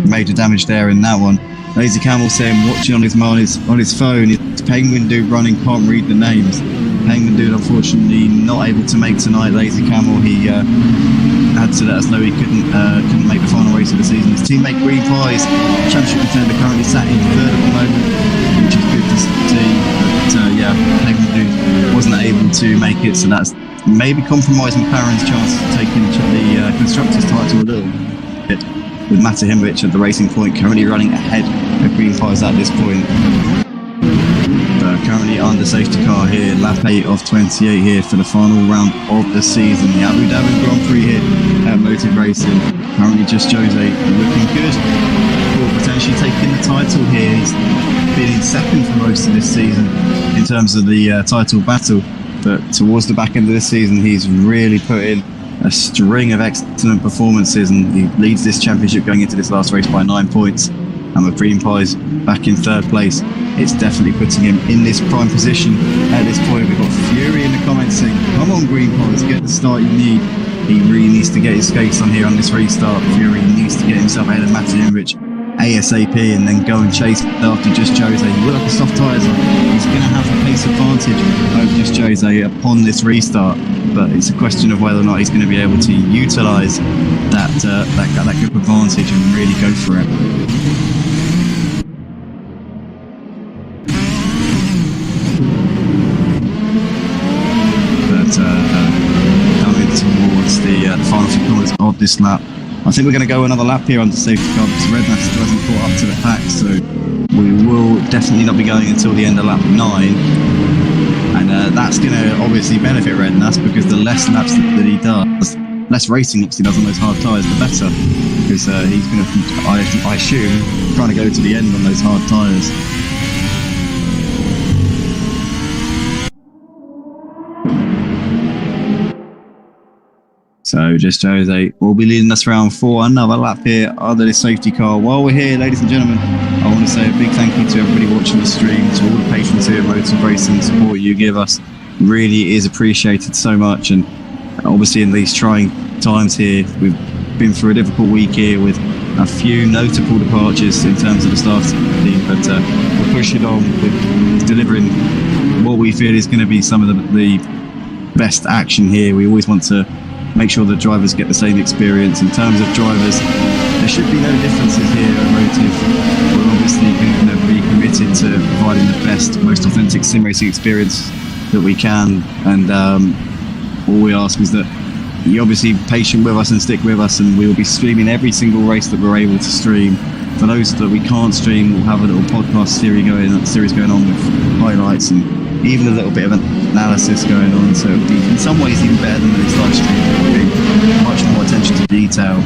major damage there in that one. Lazy Camel saying watching on his phone. It's Penguin Dude running, can't read the names. Penguin Dude unfortunately not able to make tonight. Lazy Camel, he had to let us know he couldn't make the final race of the season. His teammate Green Pies, championship contender, currently sat in third at the moment, which is good to see. But yeah, Penguin Dude wasn't able to make it, so that's maybe compromising McLaren's chance of taking the constructors title a little bit. With Matahimovic at the racing point, currently running ahead of Green Pies at this point. Currently under safety car here, lap 8 of 28 here for the final round of the season. The Abu Dhabi Grand Prix here at Motive Racing. Currently just Jose looking good for potentially taking the title here. He's been in second for most of this season in terms of the title battle, but towards the back end of this season he's really put in a string of excellent performances, and he leads this championship going into this last race by 9 points. And with Green Pies back in third place, it's definitely putting him in this prime position at this point. We've got Fury in the comments saying, come on Green Pies, get the start you need. He really needs to get his skates on here on this restart. Fury needs to get himself ahead of Matahimovic ASAP and then go and chase after Just Jose. He will have the soft tyres on. He's going to have a pace advantage over Just Jose upon this restart, but it's a question of whether or not he's going to be able to utilise that grip advantage and really go for it. Coming towards the final few corners of this lap, I think we're going to go another lap here under safety car because Rednass still hasn't caught up to the pack, so we will definitely not be going until the end of lap 9, and that's going to obviously benefit Rednass because the less laps that he does, less racing laps he does on those hard tyres, the better, because he's going to, I assume, trying to go to the end on those hard tyres. So Just Jose will be leading us around for another lap here under this safety car. While we're here, ladies and gentlemen, I want to say a big thank you to everybody watching the stream, to all the patrons here at Motive Racing. The support you give us really is appreciated so much, and obviously in these trying times here, we've been through a difficult week here with a few notable departures in terms of the staff team, but we're pushing on with delivering what we feel is going to be some of the best action here. We always want to make sure that drivers get the same experience. In terms of drivers, there should be no differences here at Motive. We're obviously going to be committed to providing the best, most authentic sim racing experience that we can, and all we ask is that you obviously be patient with us and stick with us, and we will be streaming every single race that we're able to stream for those that we can't stream, we'll have a little podcast series going on with highlights and even a little bit of analysis going on. So it'll be in some ways even better than this live stream. It'll be much more attention to detail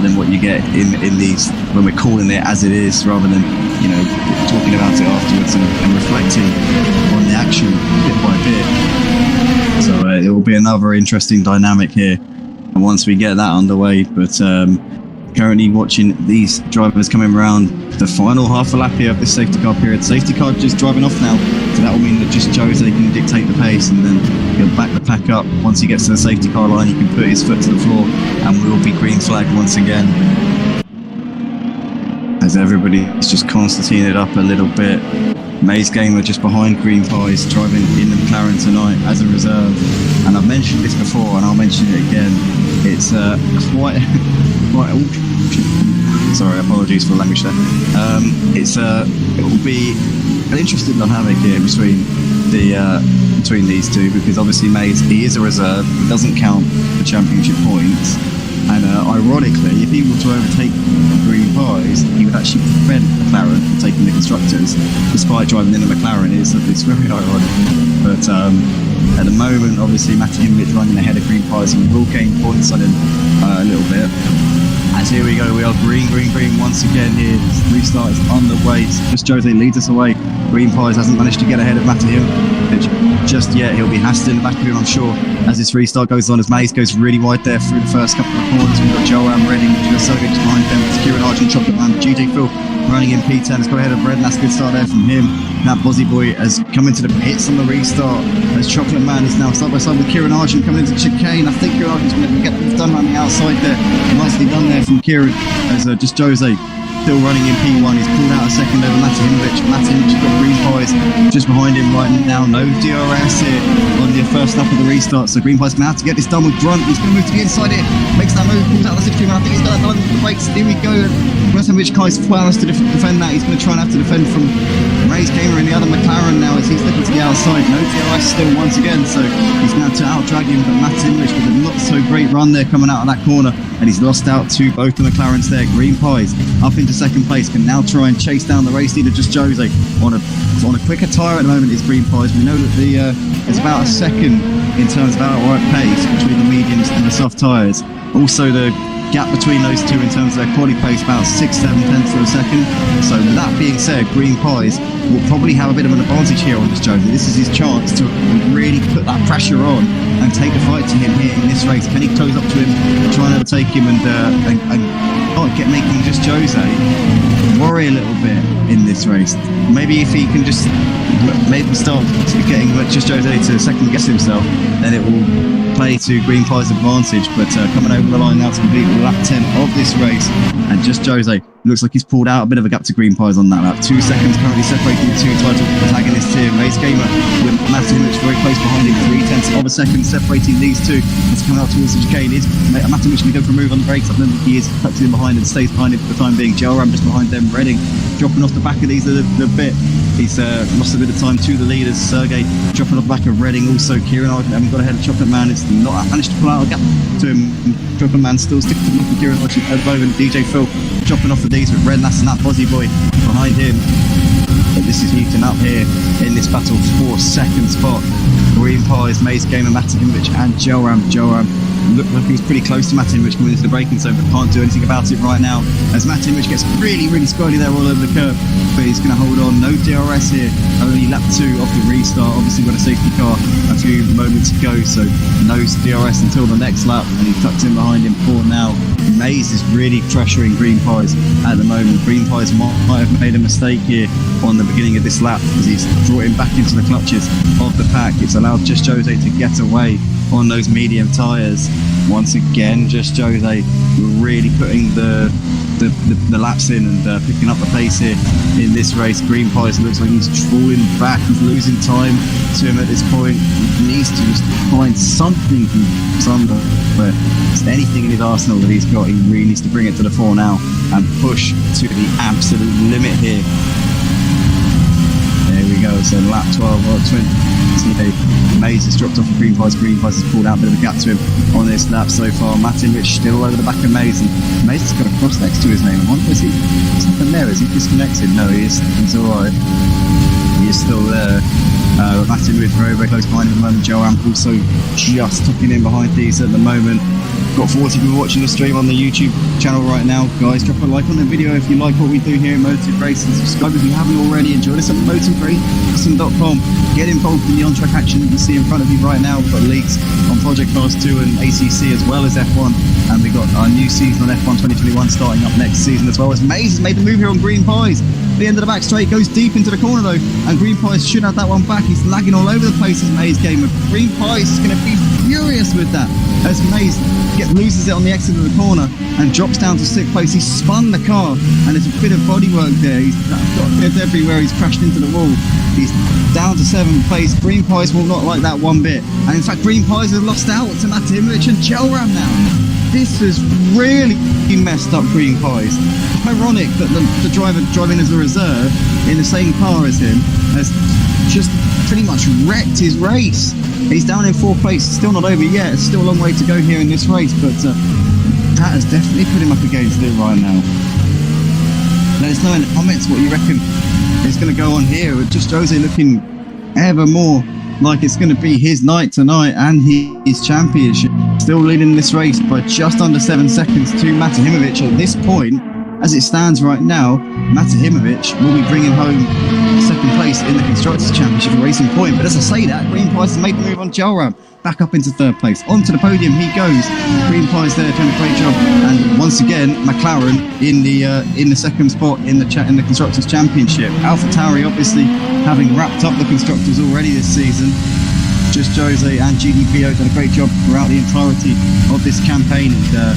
than what you get in these when we're calling it as it is, rather than talking about it afterwards and reflecting on the action bit by bit. So it will be another interesting dynamic here once we get that underway. But currently watching these drivers coming around the final half a lap here of this safety car period. Safety car just driving off now, so that will mean that just Jose can dictate the pace, and then he'll back the pack up. Once he gets to the safety car line, he can put his foot to the floor, and we will be green flag once again. As everybody's just concertinaing it up a little bit. MazeGamer just behind Green Pies, driving in the McLaren tonight as a reserve. And I've mentioned this before, and I'll mention it again. It's quite sorry, apologies for the language there. It will be an interesting dynamic here between these two, because obviously Maze, he is a reserve, doesn't count for championship points. And ironically, if he were to overtake Green Pies, he would actually prevent McLaren from taking the constructors, despite driving in the McLaren. It's very ironic. But at the moment, obviously, MeltedDazzer running ahead of Green Pies, and will gain points on him a little bit. As here we go, we are green once again here. Restart is underway. Just Jose leads us away. Green Pies hasn't managed to get ahead of MeltedDazzer just yet. He'll be hassling the back of him, I'm sure, as this restart goes on, as Maze goes really wide there through the first couple of corners. We've got Joe Redding, Soggy behind them, RoadRacingIsLife and Chocolate Man, DJPhil running in P10. Let's go ahead of Red, and that's a good start there from him. That BozzyBoy has come into the pits on the restart, as Chocolate Man is now side by side with RoadRacingIsLife coming into chicane. I think RoadRacingIsLife's going to get things done on the outside there. Nicely done there from Kieran, as just Jose still running in P1. He's pulled out a second over MeltedDazzer. MeltedDazzer has got Green Pies just behind him right now. No DRS here on the first lap of the restart, so Green Pies going to have to get this done with Grunt. He's going to move to the inside here, makes that move, pulls out the 16. I think he's got that done with the brakes. Here we go. MeltedDazzer has to defend that. He's going to try and have to defend from MazeGamer in the other McLaren now, as he's looking to the outside. No DRS still once again, so he's going to have to out-drag him. But MeltedDazzer with a not so great run there coming out of that corner, and he's lost out to both the McLarens there. Green Pies up into second place, can now try and chase down the race leader, just Jose. On a quicker tyre at the moment is Green Pies. We know that there's about a second in terms of outright pace between the mediums and the soft tyres. Also the gap between those two in terms of their quality pace, about 6-7 tenths of a second. So with that being said, Green Pies will probably have a bit of an advantage here on this Jose. This is his chance to really put that pressure on and take the fight to him here in this race. Can he close up to him, try and overtake him, and making just Jose worry a little bit in this race? Maybe if he can just start getting just Jose to second guess himself, then it will play to Green Pies' advantage. But coming over the line now to complete lap 10 of this race, and just Jose looks like he's pulled out a bit of a gap to Green Pies on that lap. 2 seconds currently separating the two title protagonists here. MazeGamer with MeltedDazzer very close behind him, 0.3 of a second separating these two. It's coming out towards the chicane. MeltedDazzer going to go for a move on the brakes. I don't think he is tucked in behind and stays behind him for the time being. Joram just behind them. Redding dropping off the back of these a bit. He's lost a bit of time to the leaders. Sergey dropping off the back of Redding. Also Kieran having got ahead of Chocolate Man. It's not managed to pull out a gap to him. Chocolate Man still sticking to the Kieran at the moment. DJPhil dropping off the D's with Red, and that BozzyBoy behind him. But this is heating up here in this battle. 4-second spot. Green Pies, MazeGamer, MeltedDazzer and Joram. Looked like he was pretty close to MeltedDazzer coming into the braking zone, but can't do anything about it right now, as MeltedDazzer gets really squirrely there all over the curb. But he's going to hold on. No DRS here, only lap 2 of the restart. Obviously got a safety car a few moments ago, so no DRS until the next lap, and he's tucked in behind him for now. Maze is really pressuring Green Pies at the moment. Green Pies might have made a mistake here on the beginning of this lap, as he's brought him back into the clutches of the pack. It's allowed just Jose to get away on those medium tyres. Once again, just Jose really putting the laps in and picking up the pace here in this race. Green Pies looks like he's falling back, he's losing time to him at this point. He needs to just find something from somewhere, anything in his arsenal that he's got. He really needs to bring it to the fore now and push to the absolute limit here. There we go, so lap 12 or 20 Maze has dropped off of Green Pies has pulled out a bit of a gap to him on this lap so far. Rich still over the back of Maze, and Maze has got a cross next to his name. I wonder, what's happened there? Is he disconnected? No, he's alright. He is still there. Rich very, very close behind him at the moment. Joe Amp also just tucking in behind these at the moment. Got 40 people watching the stream on the YouTube channel right now. Guys, drop a like on the video if you like what we do here at Motive Racing. Subscribe if you haven't already. Enjoy us at motiveracing.com. Get involved in the on-track action that you see in front of you right now. We've got leaks on Project Class 2 and ACC as well as F1. And we've got our new season on F1 2021 starting up next season as well. As Maze has made the move here on Green Pies. The end of the back straight goes deep into the corner though, and Green Pies should have that one back. He's lagging all over the place as Maze game. Green Pies is going to be furious with that as Maze loses it on the exit of the corner and drops down to 6th place. He spun the car and there's a bit of bodywork there. He's got bits everywhere. He's crashed into the wall. He's down to 7th place. Green Pies will not like that one bit, and in fact Green Pies have lost out to Rich and Gelram now. This has really messed up Green Pies. Ironic that the driver driving as a reserve in the same car as him has just pretty much wrecked his race. He's down in 4th place, still not over yet. It's still a long way to go here in this race, but that has definitely put him up against it right now. Let us know in the comments what you reckon is going to go on here. With Just Jose looking ever more like it's going to be his night tonight and his championship. Still leading this race by just under 7 seconds to Matahimovic. At this point, as it stands right now, Matahimovic will be bringing home 2nd place in the Constructors' Championship at Racing Point. But as I say that, Green Pies has made the move on Gelram. Back up into 3rd place. Onto the podium he goes. Green Pies there doing a great job. And once again, McLaren in the 2nd spot in the Constructors' Championship. AlphaTauri obviously having wrapped up the Constructors already this season. Just Jose and GDPO done a great job throughout the entirety of this campaign, and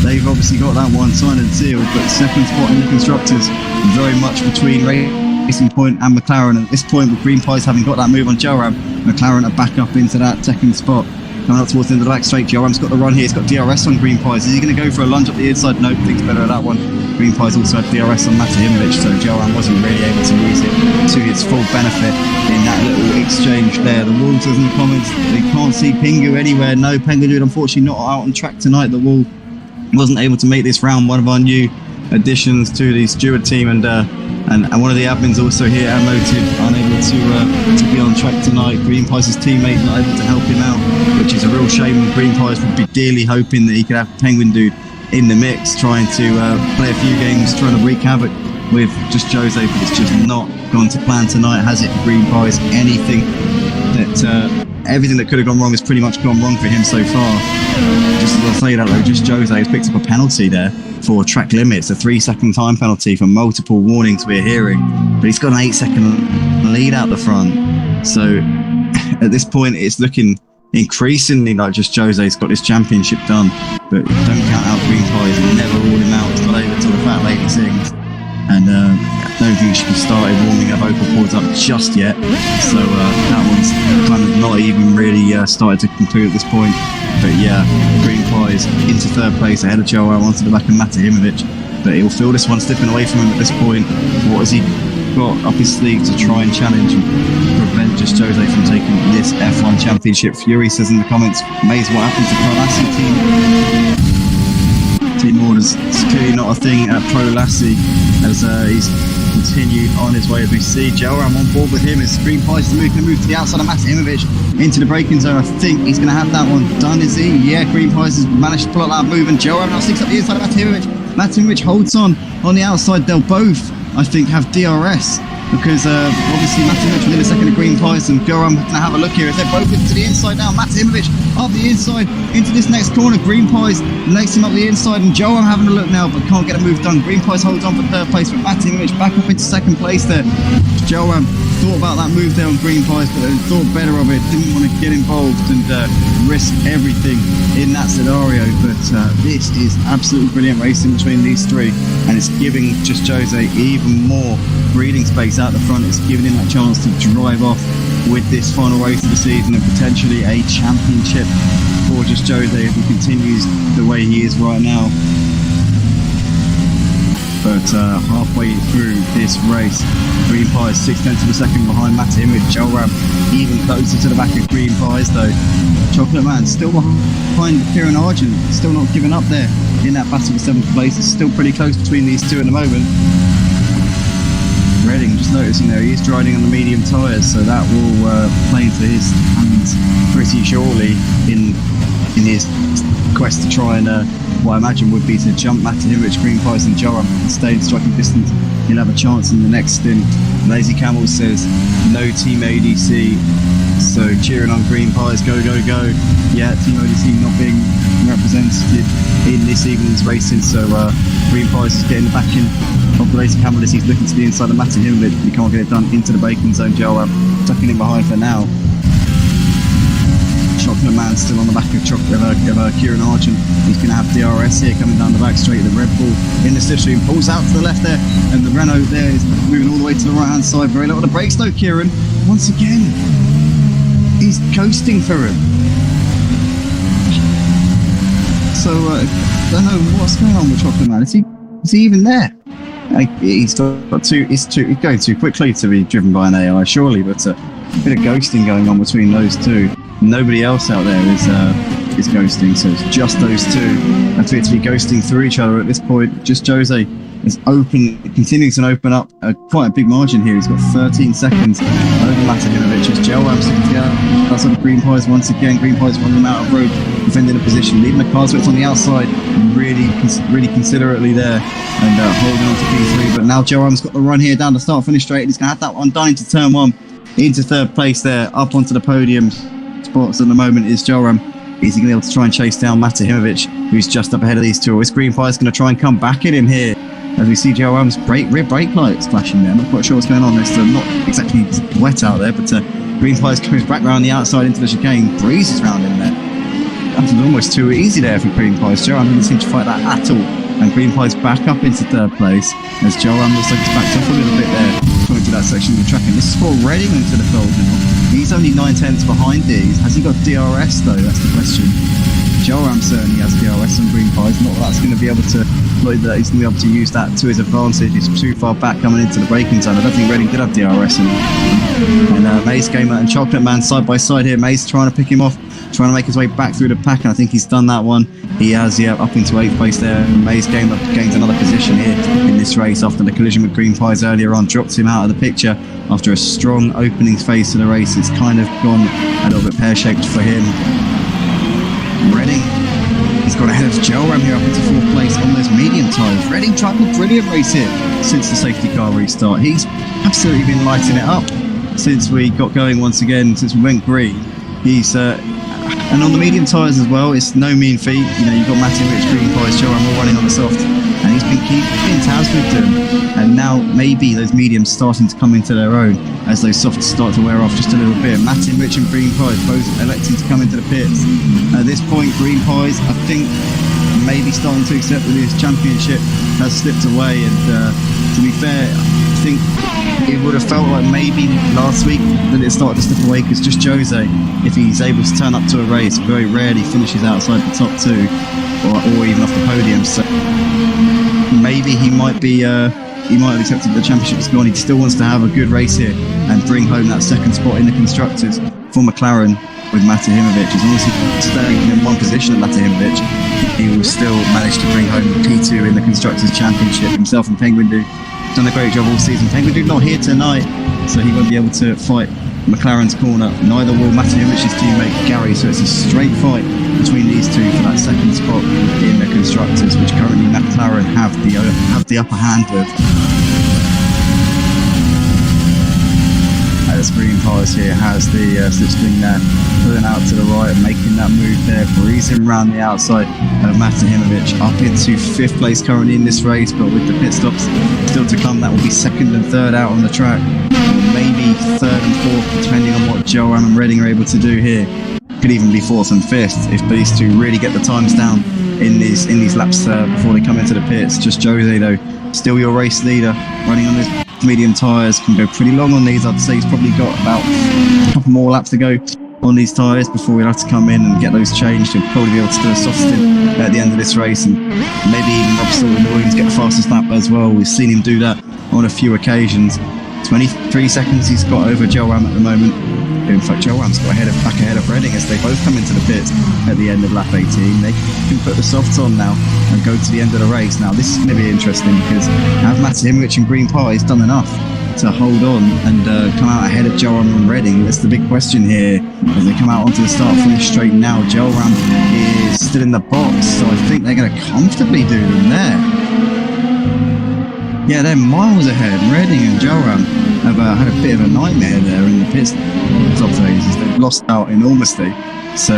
they've obviously got that one signed and sealed. But 2nd spot in the Constructors, very much between Racing Point and McLaren. And at this point, with Green Pies having got that move on Gelram, McLaren are back up into that 2nd spot. Coming up towards the end of the back straight, Gelram's got the run here. He's got DRS on Green Pies. Is he going to go for a lunge up the inside? Nope, thinks better at that one. Green Pies also had DRS on Matahimovic, so Gelram wasn't really able to use it to its full benefit in that little exchange there. The Wall says in the comments they can't see Pingu anywhere. No, Pingu unfortunately not out on track tonight. The Wall wasn't able to make this round. One of our new additions to the steward team, and one of the admins also here at Motive, unable to be on track tonight. Green Pies' teammate not able to help him out, which is a real shame. Green Pies would be dearly hoping that he could have Penguin Dude in the mix, trying to play a few games, trying to wreak havoc with Just Jose, but it's just not gone to plan tonight, has it? Green Pies, everything that could have gone wrong has pretty much gone wrong for him so far. Just as I say that though, Just Jose has picked up a penalty there for track limits, a 3-second time penalty for multiple warnings we're hearing, but he's got an 8-second lead out the front. So at this point it's looking increasingly like Just Jose's got this championship done, but don't count out Green Pies and never rule him out. It's not over till the fat lady sings, and I don't think she started warming her vocal cords up just yet, so that one's kind of not even really started to conclude at this point. But yeah, Green Pies into 3rd place ahead of Joe onto the back of Matahimovic, but he'll feel this one slipping away from him at this point. What has he got up his sleeve to try and challenge and prevent Just Jose from taking this F1 championship? Fury says in the comments, Maze, what happened to Pro Lassie team orders? It's clearly not a thing at Pro Lassie, as he's continued on his way as we see. Gelram on board with him as Green Pies is going to move to the outside of Matahimovic into the braking zone. I think he's going to have that one done, is he? Yeah, Green Pies has managed to pull out that move, and Gelram now sticks up the inside of Matahimovic. Matahimovic holds on the outside. They'll both, I think, have DRS, because obviously Matahimovic within a second of Green Pies, and Gelram going to have a look here as they're both into the inside now. Matahimovic up the inside into this next corner. Green Pies next him up the inside, and Gelram having a look now but can't get a move done. Green Pies holds on for 3rd place, but Matahimovic back up into 2nd place there. Gelram thought about that move there on Green Pies, but thought better of it, didn't want to get involved and risk everything in that scenario. But this is absolutely brilliant racing between these three, and it's giving Just Jose even more breathing space out the front. It's giving him that chance to drive off with this final race of the season and potentially a championship for Just Jose if he continues the way he is right now. But halfway through this race, Green Pies 6/10 of a second behind MeltedDazzer. Joe Ram even closer to the back of Green Pies though. Chocolate Man still behind Kieran Argent, still not giving up there in that battle for 7th place. It's still pretty close between these two at the moment. Redding, just noticing there, he is driving on the medium tyres, so that will play into his hands pretty shortly in his quest to try and what I imagine would be to jump MeltedDazzer, Green Pies and Joram and stay in striking distance. He'll have a chance in the next stint. Lazy Camel says no Team ADC, so cheering on Green Pies, go go go. Yeah, Team ADC not being represented in this evening's racing, so Green Pies is getting the back in of the Lazy Camel as he's looking to the inside of MeltedDazzer, but he can't get it done into the braking zone. Joram tucking in behind for now. Chocolate Man still on the back of Kieran Argent. He's going to have DRS here coming down the back straight. The Red Bull in the slipstream pulls out to the left there, and the Renault there is moving all the way to the right hand side. Very low on the brakes though. Kieran once again, he's coasting for him. So I don't know what's going on with Chocolate Man. Is he even there? He's going too quickly to be driven by an AI surely, but a bit of ghosting going on between those two. Nobody else out there is ghosting, so it's just those two appear to be ghosting through each other at this point. Just Jose is continuing to open up quite a big margin here. He's got 13 seconds over MeltedDazzer as Joe sticking together. That's up Green Pies once again. Green Pies running them out of road, defending the position, leaving the car switch on the outside, really considerately there, and holding on to P3. But now Joram's got the run here down the start-finish straight, and he's going to have that one down into turn 1, into 3rd place there, up onto the podium spots at the moment is Joram. Is he going to be able to try and chase down MeltedDazzer, who's just up ahead of these two? Or is Green Pies going to try and come back at him here? As we see Joram's rear brake lights flashing there. I'm not quite sure what's going on. It's not exactly wet out there, but Green Pies comes back round the outside into the chicane, breezes round in there. That was almost too easy there for Green Pies. Joram didn't seem to fight that at all. And Green Pies back up into 3rd place as Joram looks like he's backed up a little bit there, going through that section of the track. And this is for Redding into the fold now. He's only 9/10 behind these. Has he got DRS though? That's the question. Joram certainly has DRS on Green Pies. Not that that's going to be able to, he's going to be able to use that to his advantage. He's too far back coming into the braking zone. I don't think Redding did have DRS in it. And Maze Gamer and Chocolate Man side by side here. Maze trying to pick him off, trying to make his way back through the pack, and I think he's done that one. He has, yeah, up into 8th place there. Maze Gamer gains another position here in this race after the collision with Green Pies earlier on, dropped him out of the picture after a strong opening phase to the race. It's kind of gone a little bit pear-shaped for him. Redding, he's got ahead of Joram here up into 4th place on those medium tyres. Redding tried a brilliant race here since the safety car restart. He's absolutely been lighting it up since we got going once again, since we went green. He's and on the medium tyres as well, it's no mean feat. You know, you've got MeltedDazzer, Green Pies, Joram all running on the soft, and he's been keeping tabs with them. And now maybe those mediums starting to come into their own as those softs start to wear off just a little bit. MeltedDazzer and Green Pies both electing to come into the pits. At this point, Green Pies, I think, maybe starting to accept that his championship has slipped away. And to be fair, I think it would have felt like maybe last week that it started to slip away, because just Jose, if he's able to turn up to a race, very rarely finishes outside the top 2 or even off the podium. So maybe he might have accepted the championship is gone. He still wants to have a good race here and bring home that 2nd spot in the constructors for McLaren with MeltedDazzer. As long as he's staying in one position at MeltedDazzer, he will still manage to bring home P2 in the constructors championship. Himself and Penguin Dude done a great job all season. Penguin Dude not here tonight, so he won't be able to fight McLaren's corner. Neither will MeltedDazer's teammate Gary, so it's a straight fight between these two for that 2nd spot in the constructors, which currently McLaren have the upper hand with. As Green Pies here has the slipstream there, pulling out to the right and making that move there, breezing around the outside of MeltedDazzer, up into 5th place currently in this race, but with the pit stops still to come, that will be 2nd and 3rd out on the track, or maybe 3rd and 4th, depending on what Joram and Redding are able to do here. Could even be 4th and 5th if these two really get the times down in these laps before they come into the pits. Just Jose though, still your race leader, running on his medium tyres, can go pretty long on these. I'd say he's probably got about a couple more laps to go on these tyres before we'll have to come in and get those changed. He'll probably be able to do a soft stint at the end of this race, and maybe even Rob Stilton Williams get the fastest lap as well. We've seen him do that on a few occasions. 23 seconds he's got over Joe Ram at the moment. In fact, Joe Ram's got back ahead of Redding as they both come into the pits at the end of lap 18. They can put the softs on now and go to the end of the race. Now this is going to be interesting because have Matahimowicz and Green Pie done enough to hold on and come out ahead of Joe Ram and Redding? That's the big question here as they come out onto the start-finish straight now. Joe Ram is still in the box, so I think they're going to comfortably do them there. Yeah, they're miles ahead. Redding and Joe Ram have had a bit of a nightmare there in the pits phases. They've lost out enormously, so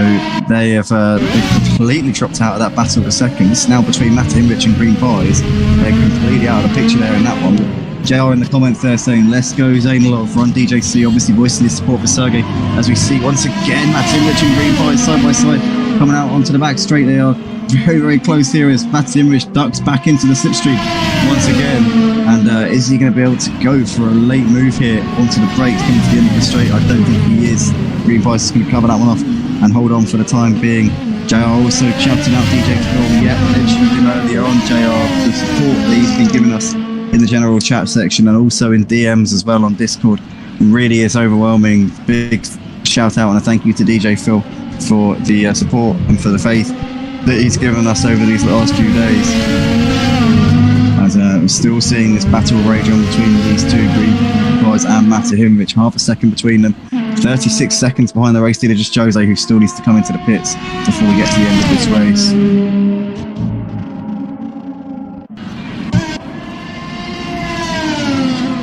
they have they've completely dropped out of that battle for seconds. Now between Matahimowicz and Green Pies, they're completely out of the picture there in that one. JR in the comments there saying, let's go Zane, a lot of run DJC, obviously voicing his support for Sergey, as we see once again Matahimowicz and Green Pies side by side coming out onto the back straight. They are very, very close here as Matahimowicz ducks back into the slipstream once again, and is he going to be able to go for a late move here onto the brakes coming to the end of the straight? I don't think he is. Green Pies is going to cover that one off and hold on for the time being. JR also shouting out DJ Phil, yeah, mentioned him earlier on, JR, the support that he's been giving us in the general chat section and also in DMs as well on Discord. Really is overwhelming. Big shout out and a thank you to DJ Phil for the support and for the faith that he's given us over these last few days. As we're still seeing this battle rage on between these two, Green Pies and Matahimowicz, half a second between them. 36 seconds behind the race leader, just Jose, who still needs to come into the pits before we get to the end of this race.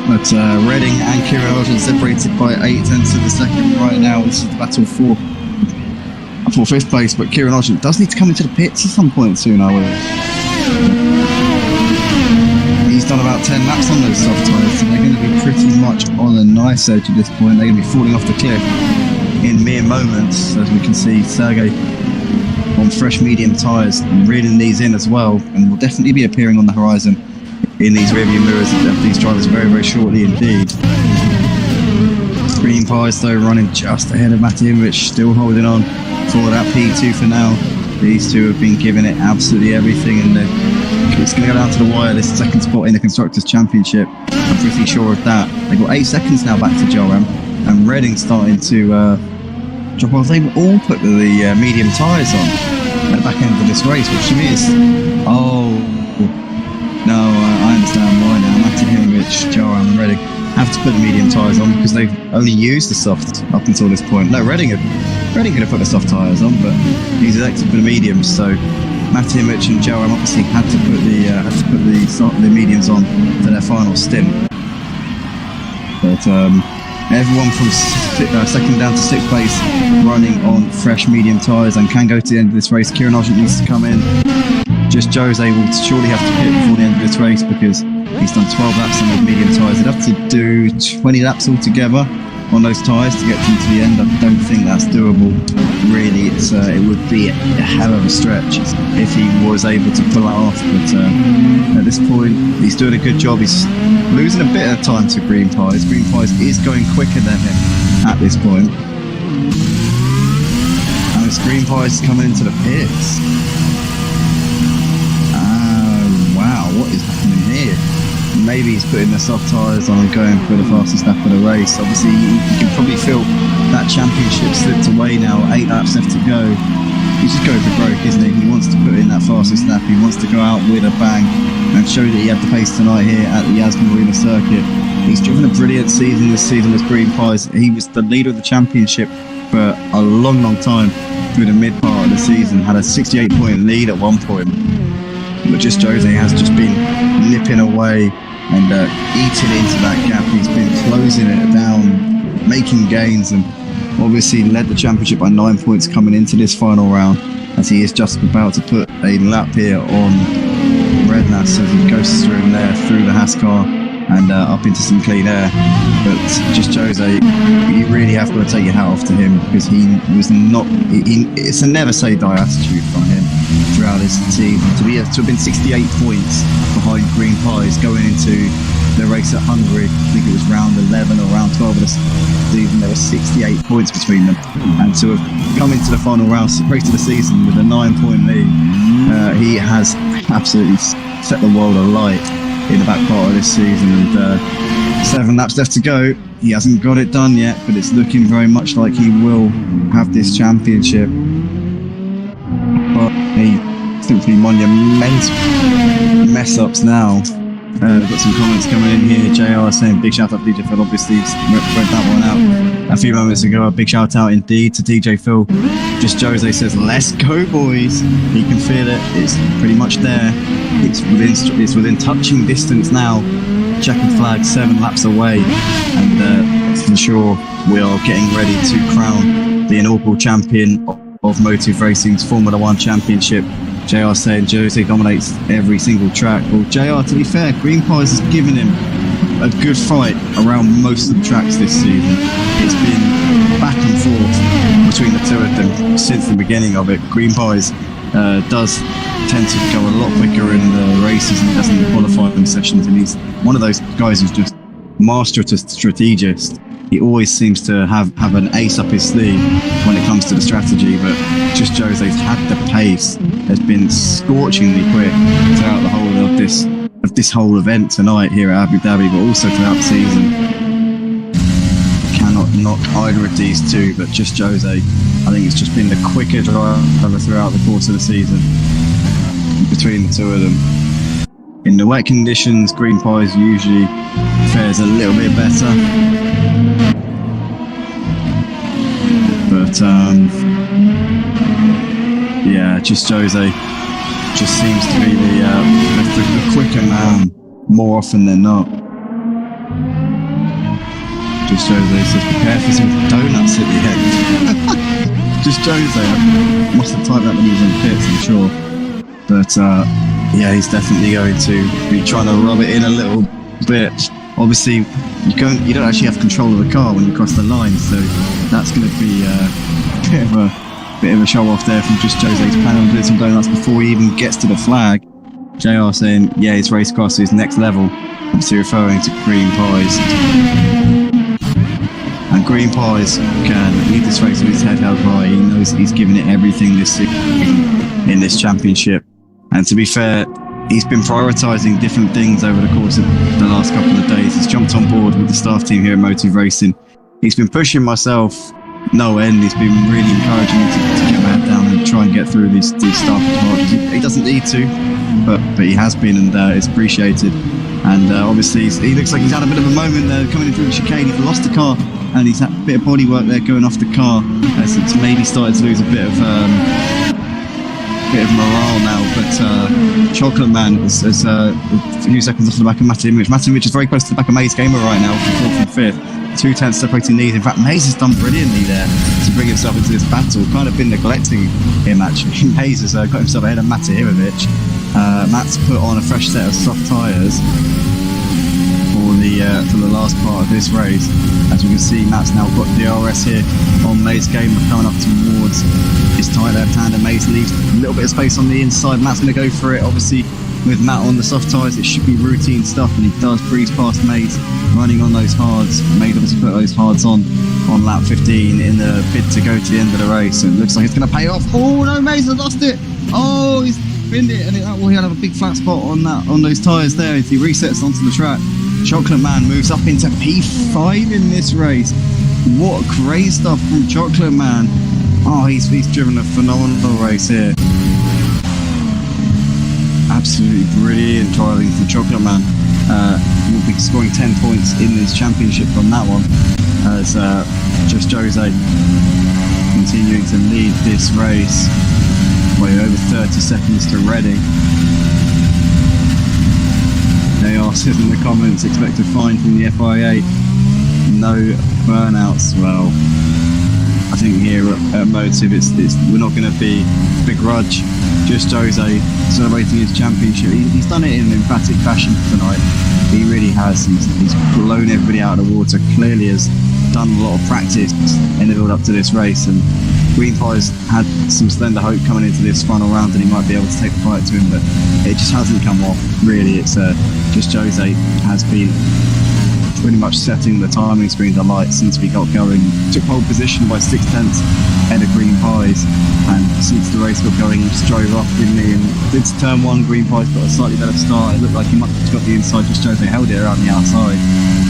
But Redding and Kieran Hodgson separated by 8/10 of a second right now. This is the battle for 5th place, but Kieran Hodgson does need to come into the pits at some point soon, I will. He's done about 10 laps on those soft tyres, so they're going to be pretty much on a nice edge at this point. They're going to be falling off the cliff in mere moments, as we can see Sergey on fresh medium tyres and reeling these in as well, and will definitely be appearing on the horizon in these rearview mirrors of these drivers very, very shortly indeed. Green Pies though running just ahead of Matahimowicz, still holding on for that P2 for now. These two have been giving it absolutely everything, and it's going to go down to the wire, this second spot in the Constructors' Championship. I'm pretty sure of that. They've got 8 seconds now back to Joram, and Redding starting to drop off. They've all put the medium tyres on at the back end of this race, which to me is... Oh, no, I understand why now. Matahimowicz, Joram and Redding have to put the medium tyres on because they've only used the soft up until this point. No, Redding could have put the soft tyres on, but he's elected for the mediums, so Matahimowicz and Joram obviously had to put the mediums on for their final stint. But everyone from second down to 6th place running on fresh medium tyres and can go to the end of this race. Kieran Hodgson needs to come in. Just Jose will surely have to pit before the end of this race because he's done 12 laps on those medium tyres. He'd have to do 20 laps altogether on those tyres to get them to the end. I don't think that's doable. Really, it would be a hell of a stretch if he was able to pull that off. But at this point, he's doing a good job. He's losing a bit of time to Green Pies. Green Pies is going quicker than him at this point. And it's Green Pies coming into the pits. Wow, what is happening here? Maybe he's putting the soft tyres on and going for the fastest lap of the race. Obviously, you can probably feel that championship slipped away now. 8 laps left to go. He's just going for broke, isn't he? He wants to put in that fastest lap. He wants to go out with a bang and show that he had the pace tonight here at the Yas Marina circuit. He's driven a brilliant season this season as Green Pies. He was the leader of the championship for a long, long time through the mid part of the season. Had a 68-point lead at one point. But just Jose has just been nipping away and eating into that gap. He's been closing it down, making gains, and obviously led the championship by 9 points coming into this final round, as he is just about to put a lap here on Rednas as he goes through there, through the Haas car and up into some clean air. But just Jose, you really have got to take your hat off to him because he was not... it's a never say die attitude from him throughout his season. To have been 68 points behind Green Pies going into the race at Hungary. I think it was round 11 or round 12 of the season. There were 68 points between them, and to have come into the final round, race of the season with a 9-point lead, he has absolutely set the world alight in the back part of this season. And 7 laps left to go. He hasn't got it done yet, but it's looking very much like he will have this championship. But he simply monumental mess ups now. We've got some comments coming in here. JR saying big shout out to DJ Phil, obviously read that one out a few moments ago. A big shout out indeed to DJ Phil. Just Jose says, let's go boys. He can feel it, it's pretty much there. It's within touching distance now. Checkered flag 7 laps away, and for sure we are getting ready to crown the inaugural champion of Motive Racing's Formula 1 Championship. JR saying Jose dominates every single track. Well, JR, to be fair, Green Pies has given him a good fight around most of the tracks this season. It's been back and forth between the two of them since the beginning of it. Green Pies does tend to go a lot quicker in the races than he does in the qualifying sessions, and he's one of those guys who's just master to strategist. He always seems to have an ace up his sleeve when it comes to the strategy, but just Jose's had the pace, has been scorchingly quick throughout the whole of this whole event tonight here at Abu Dhabi, but also throughout the season. Cannot knock either of these two, but just Jose, I think it's just been the quicker driver throughout the course of the season between the two of them. In the wet conditions, Green Pies usually fares a little bit better, but yeah, just Jose just seems to be the quicker man more often than not. Just Jose says, prepare for some donuts at the end. Just Jose, I must have typed that when he was in the pits, I'm sure. But yeah, he's definitely going to be trying to rub it in a little bit. Obviously, you don't actually have control of the car when you cross the line, so that's going to be a bit of a show off there from just Jose's plan on doing some donuts before he even gets to the flag. JR saying, yeah, his race car is next level. Obviously referring to Green Pies. And Green Pies can lead this race with his head held high. He knows he's given it everything this season in this championship. And to be fair, he's been prioritising different things over the course of the last couple of days. He's jumped on board with the staff team here at Motive Racing. He's been pushing myself no end. He's been really encouraging me to get my head down and try and get through these staff parts. He doesn't need to, but he has been, and it's appreciated. And obviously, he looks like he's had a bit of a moment there coming in through the chicane. He's lost the car, and he's had a bit of body work there going off the car. It's maybe started to lose a bit of morale now, but Chocolate Man is a few seconds off the back of Matimovic. Matimovic is very close to the back of Maze Gamer right now, for 4th and 5th. 2 tenths separating these. In fact, Maze has done brilliantly there to bring himself into this battle. Kind of been neglecting him actually. Maze has got himself ahead of Matimovic. Matt's put on a fresh set of soft tyres for the last part of this race. As we can see, Matt's now got DRS here on Maze Gamer coming up towards his tight left-hander. Maze leaves a little bit of space on the inside. Matt's going to go for it. Obviously, with Matt on the soft tyres, it should be routine stuff, and he does breeze past Maze running on those hards. Maze obviously put those hards on lap 15 in the bid to go to the end of the race. And it looks like it's going to pay off. Oh no, Maze has lost it. Oh, he's pinned it, and he had a big flat spot on those tyres there as he resets onto the track. Chocolate Man moves up into P5 in this race. What great stuff from Chocolate Man. Oh, he's driven a phenomenal race here. Absolutely brilliant driving from Chocolate Man. Will be scoring 10 points in this championship from that one, as just Jose continuing to lead this race by over 30 seconds to Reading. They asked in the comments, expect a fine from the FIA, no burnouts. Well, I think here at Motive, we're not going to begrudge just Jose celebrating his championship. He's done it in an emphatic fashion tonight. He really has. He's blown everybody out of the water. Clearly has done a lot of practice in the build up to this race. And Green Pies had some slender hope coming into this final round that he might be able to take the fight to him, but it just hasn't come off. Really, it's Just Jose has been pretty much setting the timing screen to light since we got going. Took pole position by 6 tenths ahead of Green Pies, and since the race got going, he just drove off, didn't he? And did turn 1, Green Pies got a slightly better start. It looked like he might have got the inside, just Jose held it around the outside,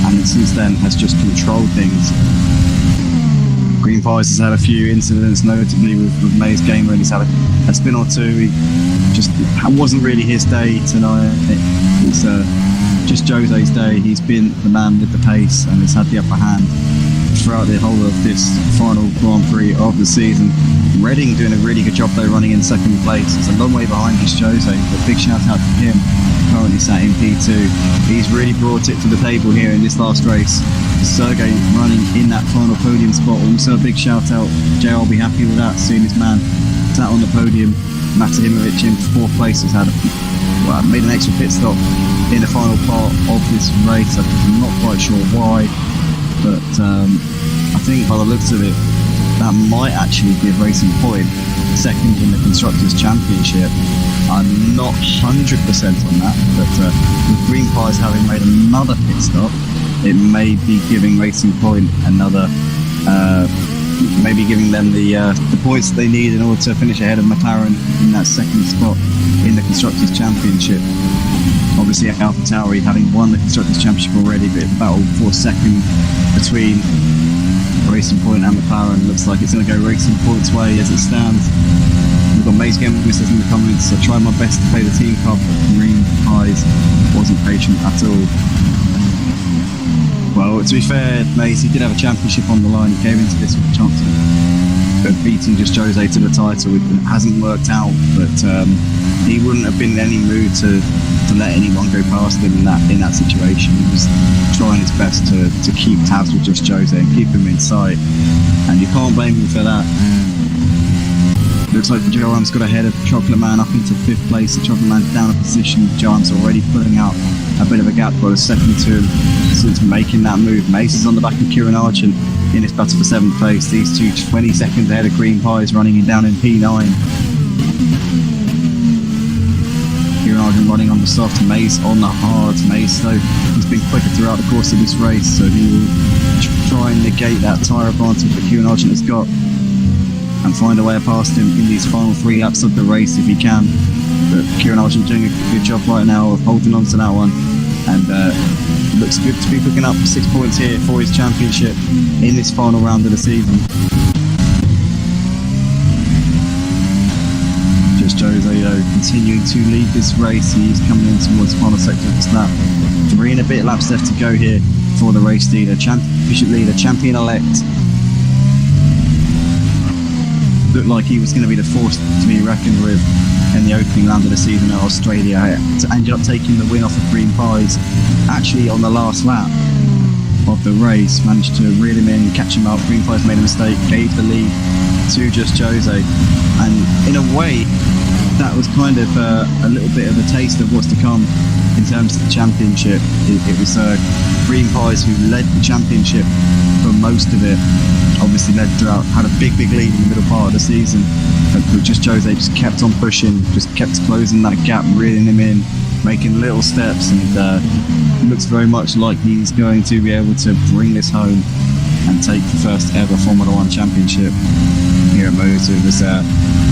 and then since then has just controlled things. Green Pies has had a few incidents, notably with Maze Gamer, and he's had a spin or two. It wasn't really his day tonight. It's just Jose's day. He's been the man with the pace and has had the upper hand throughout the whole of this final Grand Prix of the season. Redding doing a really good job though, running in second place. It's a long way behind just Jose, but big shout out to him, currently sat in P2. He's really brought it to the table here in this last race. Sergey running in that final podium spot. Also a big shout out, Jay, I'll be happy with that, seeing his man sat on the podium. Matahimovic in 4th place has made an extra pit stop in the final part of this race. I'm not quite sure why, but I think by the looks of it, that might actually give Racing Point second in the Constructors' Championship. I'm not 100% on that, but with Green Pies having made another pit stop, it may be giving Racing Point another, maybe giving them the points that they need in order to finish ahead of McLaren in that second spot in the Constructors' Championship. Obviously, AlphaTauri having won the Constructors' Championship already, but the battle for second between Racing Point and McLaren looks like it's going to go Racing Point's way as it stands. We've got Maze Game who says in the comments, I tried my best to play the team card, but Green Pies wasn't patient at all. Well, to be fair, Maze, he did have a championship on the line. He came into this with a chance of beating just Jose to the title. It hasn't worked out, but he wouldn't have been in any mood to let anyone go past him in that situation. He was trying his best to keep tabs with just Jose and keep him in sight, and you can't blame him for that. Looks like Johan's got ahead of Chocolate Man up into 5th place. The Chocolate Man's down a position. Johan's already pulling out a bit of a gap, got a second to him since making that move. Mace is on the back of KiRaNAJ in his battle for 7th place. These two 20 seconds ahead of Green Pies, running him down in P9. KiRaNAJ running on the soft, Mace on the hard. Mace though, he's been quicker throughout the course of this race, so he will try and negate that tyre advantage that KiRaNAJ has got and find a way past him in these final 3 laps of the race if he can. But KiRaNAJ is doing a good job right now of holding on to that one, and looks good to be picking up 6 points here for his championship in this final round of the season. Just Jose though continuing to lead this race. He's coming in towards the final sector of this lap. 3 and a bit laps left to go here for the race leader, championship leader, champion-elect. Looked like he was going to be the force to be reckoned with in the opening round of the season at Australia. Ended up taking the win off of Green Pies actually on the last lap of the race. Managed to reel him in, catch him up. Green Pies made a mistake, gave the lead to just Jose, and in a way that was kind of a little bit of a taste of what's to come in terms of the championship. It was Green Pies who led the championship for most of it. Obviously led throughout, had a big lead in the middle part of the season, but just Jose just kept on pushing, just kept closing that gap, reeling him in, making little steps, and looks very much like he's going to be able to bring this home and take the first ever Formula 1 championship here at Moto. There's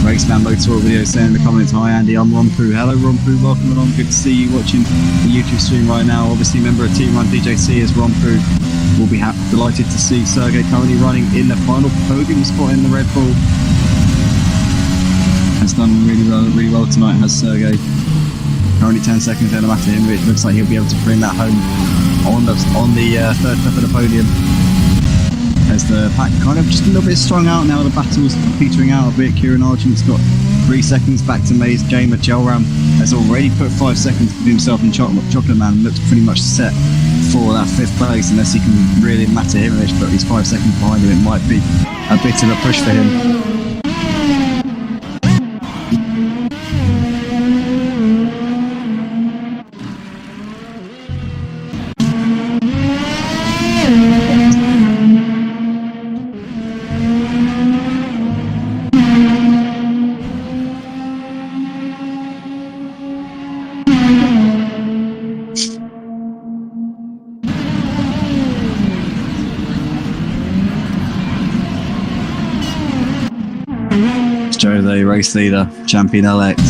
Raceman Motor video saying in the comments, hi Andy, I'm Rompu. Hello Rompu, welcome along, good to see you watching the YouTube stream right now. Obviously member of Team Run DJC is Rompu. We'll be delighted to see Sergey currently running in the final podium spot in the Red Bull. Has done really well tonight, has Sergey. Currently 10 seconds ahead of Matahimovic. It looks like he'll be able to bring that home on the 3rd step of the podium. As the pack kind of just a little bit strung out now, the battle's petering out a bit. KiRaNAJ's got 3 seconds back to Maze Gamer. Gelram has already put 5 seconds between himself and Chocolate Man. Looks pretty much set for that 5th place unless he can really Matahimovic, but he's 5 seconds behind him. It might be a bit of a push for him. Just Jose, race leader, champion-elect,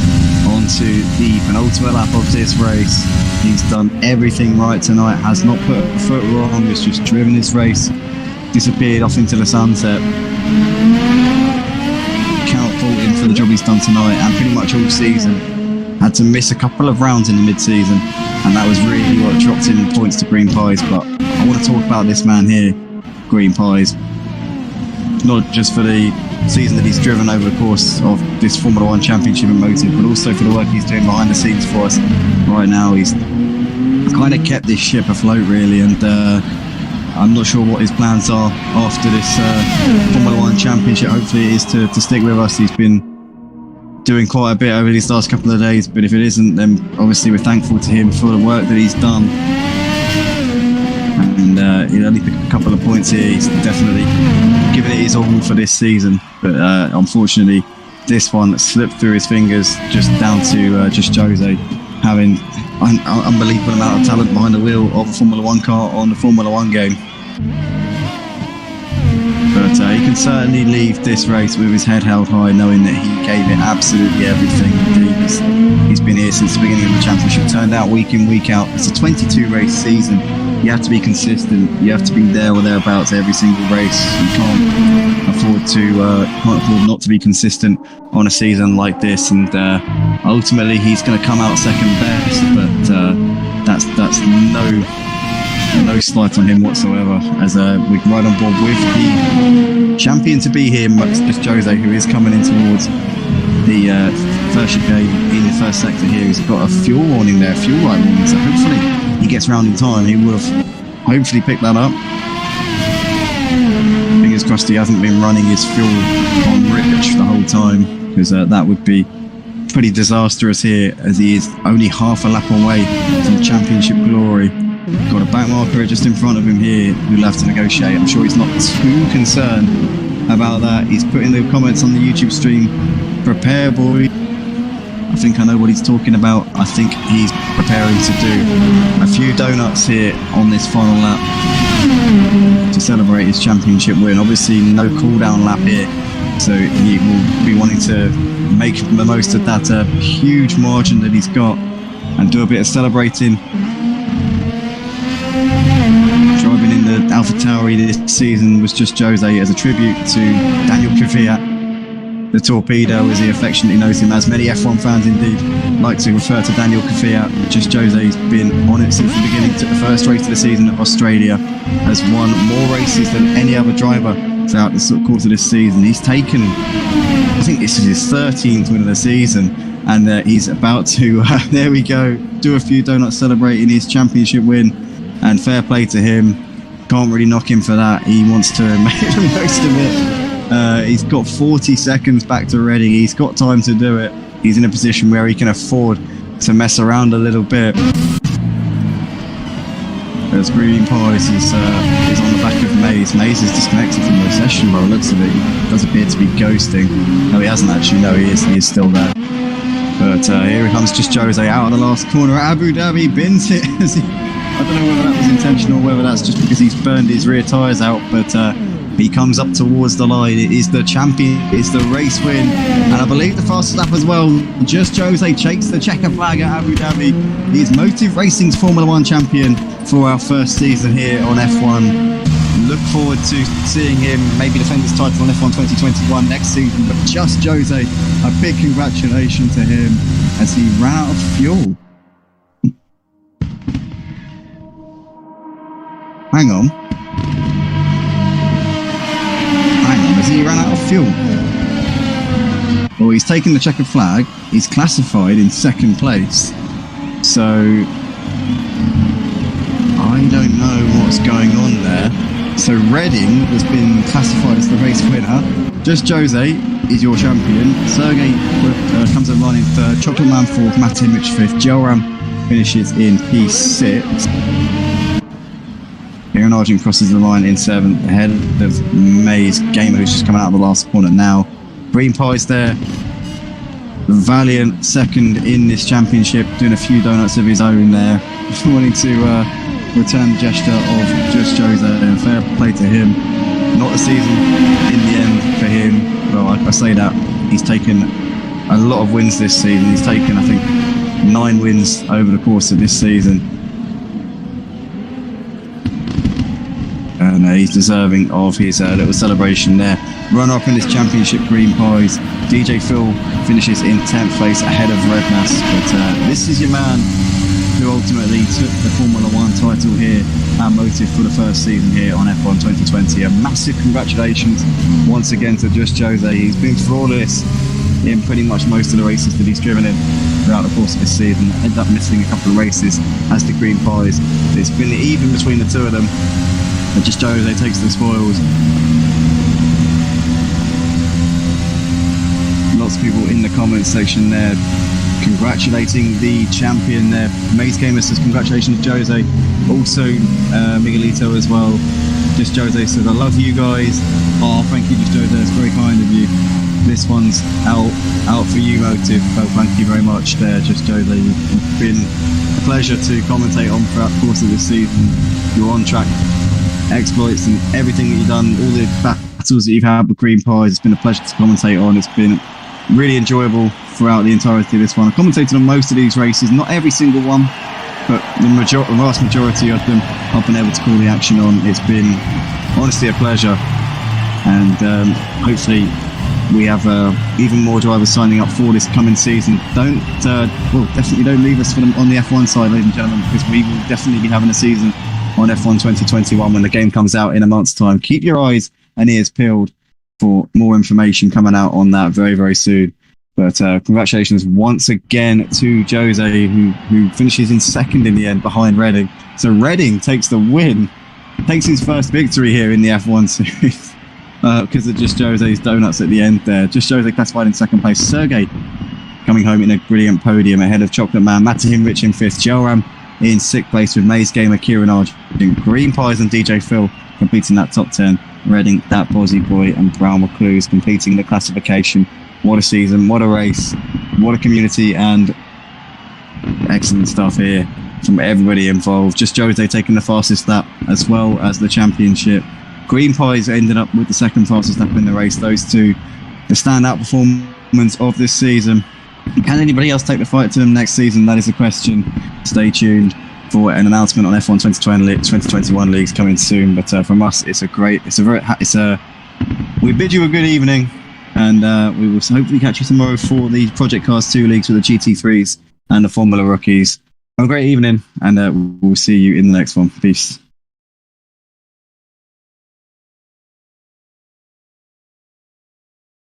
onto the penultimate lap of this race. He's done everything right tonight, has not put a foot wrong, has just driven this race, disappeared off into the sunset. Cannot fault him for the job he's done tonight, and pretty much all season. Had to miss a couple of rounds in the mid-season, and that was really what dropped him points to Green Pies. But I want to talk about this man here, Green Pies, not just for the season that he's driven over the course of this Formula 1 Championship in Motive, but also for the work he's doing behind the scenes for us right now. He's kind of kept this ship afloat, really, and I'm not sure what his plans are after this Formula 1 Championship. Hopefully it is to stick with us. He's been doing quite a bit over these last couple of days, but if it isn't, then obviously we're thankful to him for the work that he's done. And he'll only pick a couple of points here. He's definitely given it his all for this season, but unfortunately this one slipped through his fingers, just down to just Jose having an unbelievable amount of talent behind the wheel of a Formula 1 car on the Formula 1 game. But he can certainly leave this race with his head held high, knowing that he gave it absolutely everything. He's been here since the beginning of the championship, turned out week in, week out. It's a 22 race season. You have to be consistent. You have to be there or thereabouts every single race. You can't afford not to be consistent on a season like this. And ultimately, he's going to come out second best, but that's no slight on him whatsoever, as we can ride on board with the champion to be here, just Jose, who is coming in towards the first chicane in the first sector here. He's got a fuel warning there, fuel light warning, so hopefully he gets round in time. He would have hopefully picked that up. Fingers crossed he hasn't been running his fuel on rich the whole time, because that would be pretty disastrous here, as he is only half a lap away from championship glory. Got a back marker just in front of him here who'll have to negotiate. I'm sure he's not too concerned about that. He's put in the comments on the YouTube stream, "Prepare, boy." I think I know what he's talking about. I think he's preparing to do a few donuts here on this final lap to celebrate his championship win. Obviously no cool down lap here, so he will be wanting to make the most of that huge margin that he's got and do a bit of celebrating. Driving in the AlphaTauri this season was just Jose, as a tribute to Daniel Kvyat, the Torpedo, as he affectionately knows him as. Many F1 fans indeed like to refer to Daniel Kvyat. Just Jose's been on it since the beginning. Took the first race of the season at Australia, has won more races than any other driver throughout the course of this season. He's taken, I think this is his 13th win of the season, and he's about to, there we go, do a few donuts celebrating his championship win. And fair play to him, can't really knock him for that. He wants to make the most of it. He's got 40 seconds back to Reading. He's got time to do it. He's in a position where he can afford to mess around a little bit. As Green Pies is on the back of Maze. Maze is disconnected from the session by the looks of it. He does appear to be ghosting. No, he hasn't actually. No, he is still there. But here he comes, just Jose out of the last corner. Abu Dhabi bins it. I don't know whether that was intentional or whether that's just because he's burned his rear tyres out, but he comes up towards the line. It is the champion, it's the race win, and I believe the fastest lap as well. Just Jose takes the checker flag at Abu Dhabi. He's Motive Racing's Formula 1 champion for our first season here on F1. Look forward to seeing him maybe defend his title on F1 2021 next season, but just Jose, a big congratulations to him as he ran out of fuel. Hang on, has he run out of fuel? Well, he's taken the checkered flag, he's classified in second place, so I don't know what's going on there. So Reading has been classified as the race winner. Just Jose is your champion. Sergey comes along in third, Chocolate Man fourth, Matt Image fifth, Gelram finishes in P6. Kieran Argent crosses the line in seventh, ahead of Maze Gamer, who's just coming out of the last corner now. Green Pies there. Valiant second in this championship, doing a few donuts of his own there, wanting to return the gesture of just Jose, and fair play to him. Not a season in the end for him. Well, I say that He's taken a lot of wins this season. He's taken, I think, 9 wins over the course of this season. And he's deserving of his little celebration there. Runner-up in this championship, Green Pies. DJ Phil finishes in 10th place ahead of Redmas. But this is your man who ultimately took the Formula 1 title here at Motive for the first season here on F1 2020. A massive congratulations once again to Just Jose. He's been flawless in pretty much most of the races that he's driven in throughout the course of this season. Ended up missing a couple of races as the Green Pies. It's been even between the two of them. And Just Jose takes the spoils. Lots of people in the comments section there congratulating the champion there. Maze Gamer says congratulations Jose. Also Miguelito as well. Just Jose says I love you guys. Oh, thank you Just Jose, that's very kind of you. This one's out for you, Motive. Oh, thank you very much there, Just Jose. You've been a pleasure to commentate on throughout the course of this season. You're on track exploits and everything that you've done, all the battles that you've had with Green Pies. It's been a pleasure to commentate on. It's been really enjoyable throughout the entirety of this one. I commentated on most of these races, not every single one, but the vast majority of them I've been able to call the action on. It's been honestly a pleasure, and hopefully we have even more drivers signing up for this coming season. Definitely don't leave us on the F1 side, ladies and gentlemen, because we will definitely be having a season on F1 2021 when the game comes out in a month's time. Keep your eyes and ears peeled for more information coming out on that very, very soon. But congratulations once again to Jose, who finishes in second in the end behind Redding. So Redding takes the win, takes his first victory here in the F1 series because of Just Jose's donuts at the end there. Just Jose classified in second place. Sergey coming home in a brilliant podium ahead of Chocolate Man. Matahim Rich in fifth. Joram in sixth place with Maze Gamer, Kieran Arjun, Green Pies and DJ Phil completing that top 10. Redding, That Bozzy Boy and Brown McClues completing the classification. What a season, what a race, what a community, and excellent stuff here from everybody involved. Just Jose taking the fastest lap as well as the championship. Green Pies ended up with the second fastest lap in the race. Those two, the standout performance of this season. Can anybody else take the fight to them next season? That is the question. Stay tuned for an announcement on F1 2021 leagues coming soon. But from us, we bid you a good evening, and we will hopefully catch you tomorrow for the Project Cars 2 leagues with the GT3s and the Formula Rookies. Have a great evening, and we'll see you in the next one. Peace.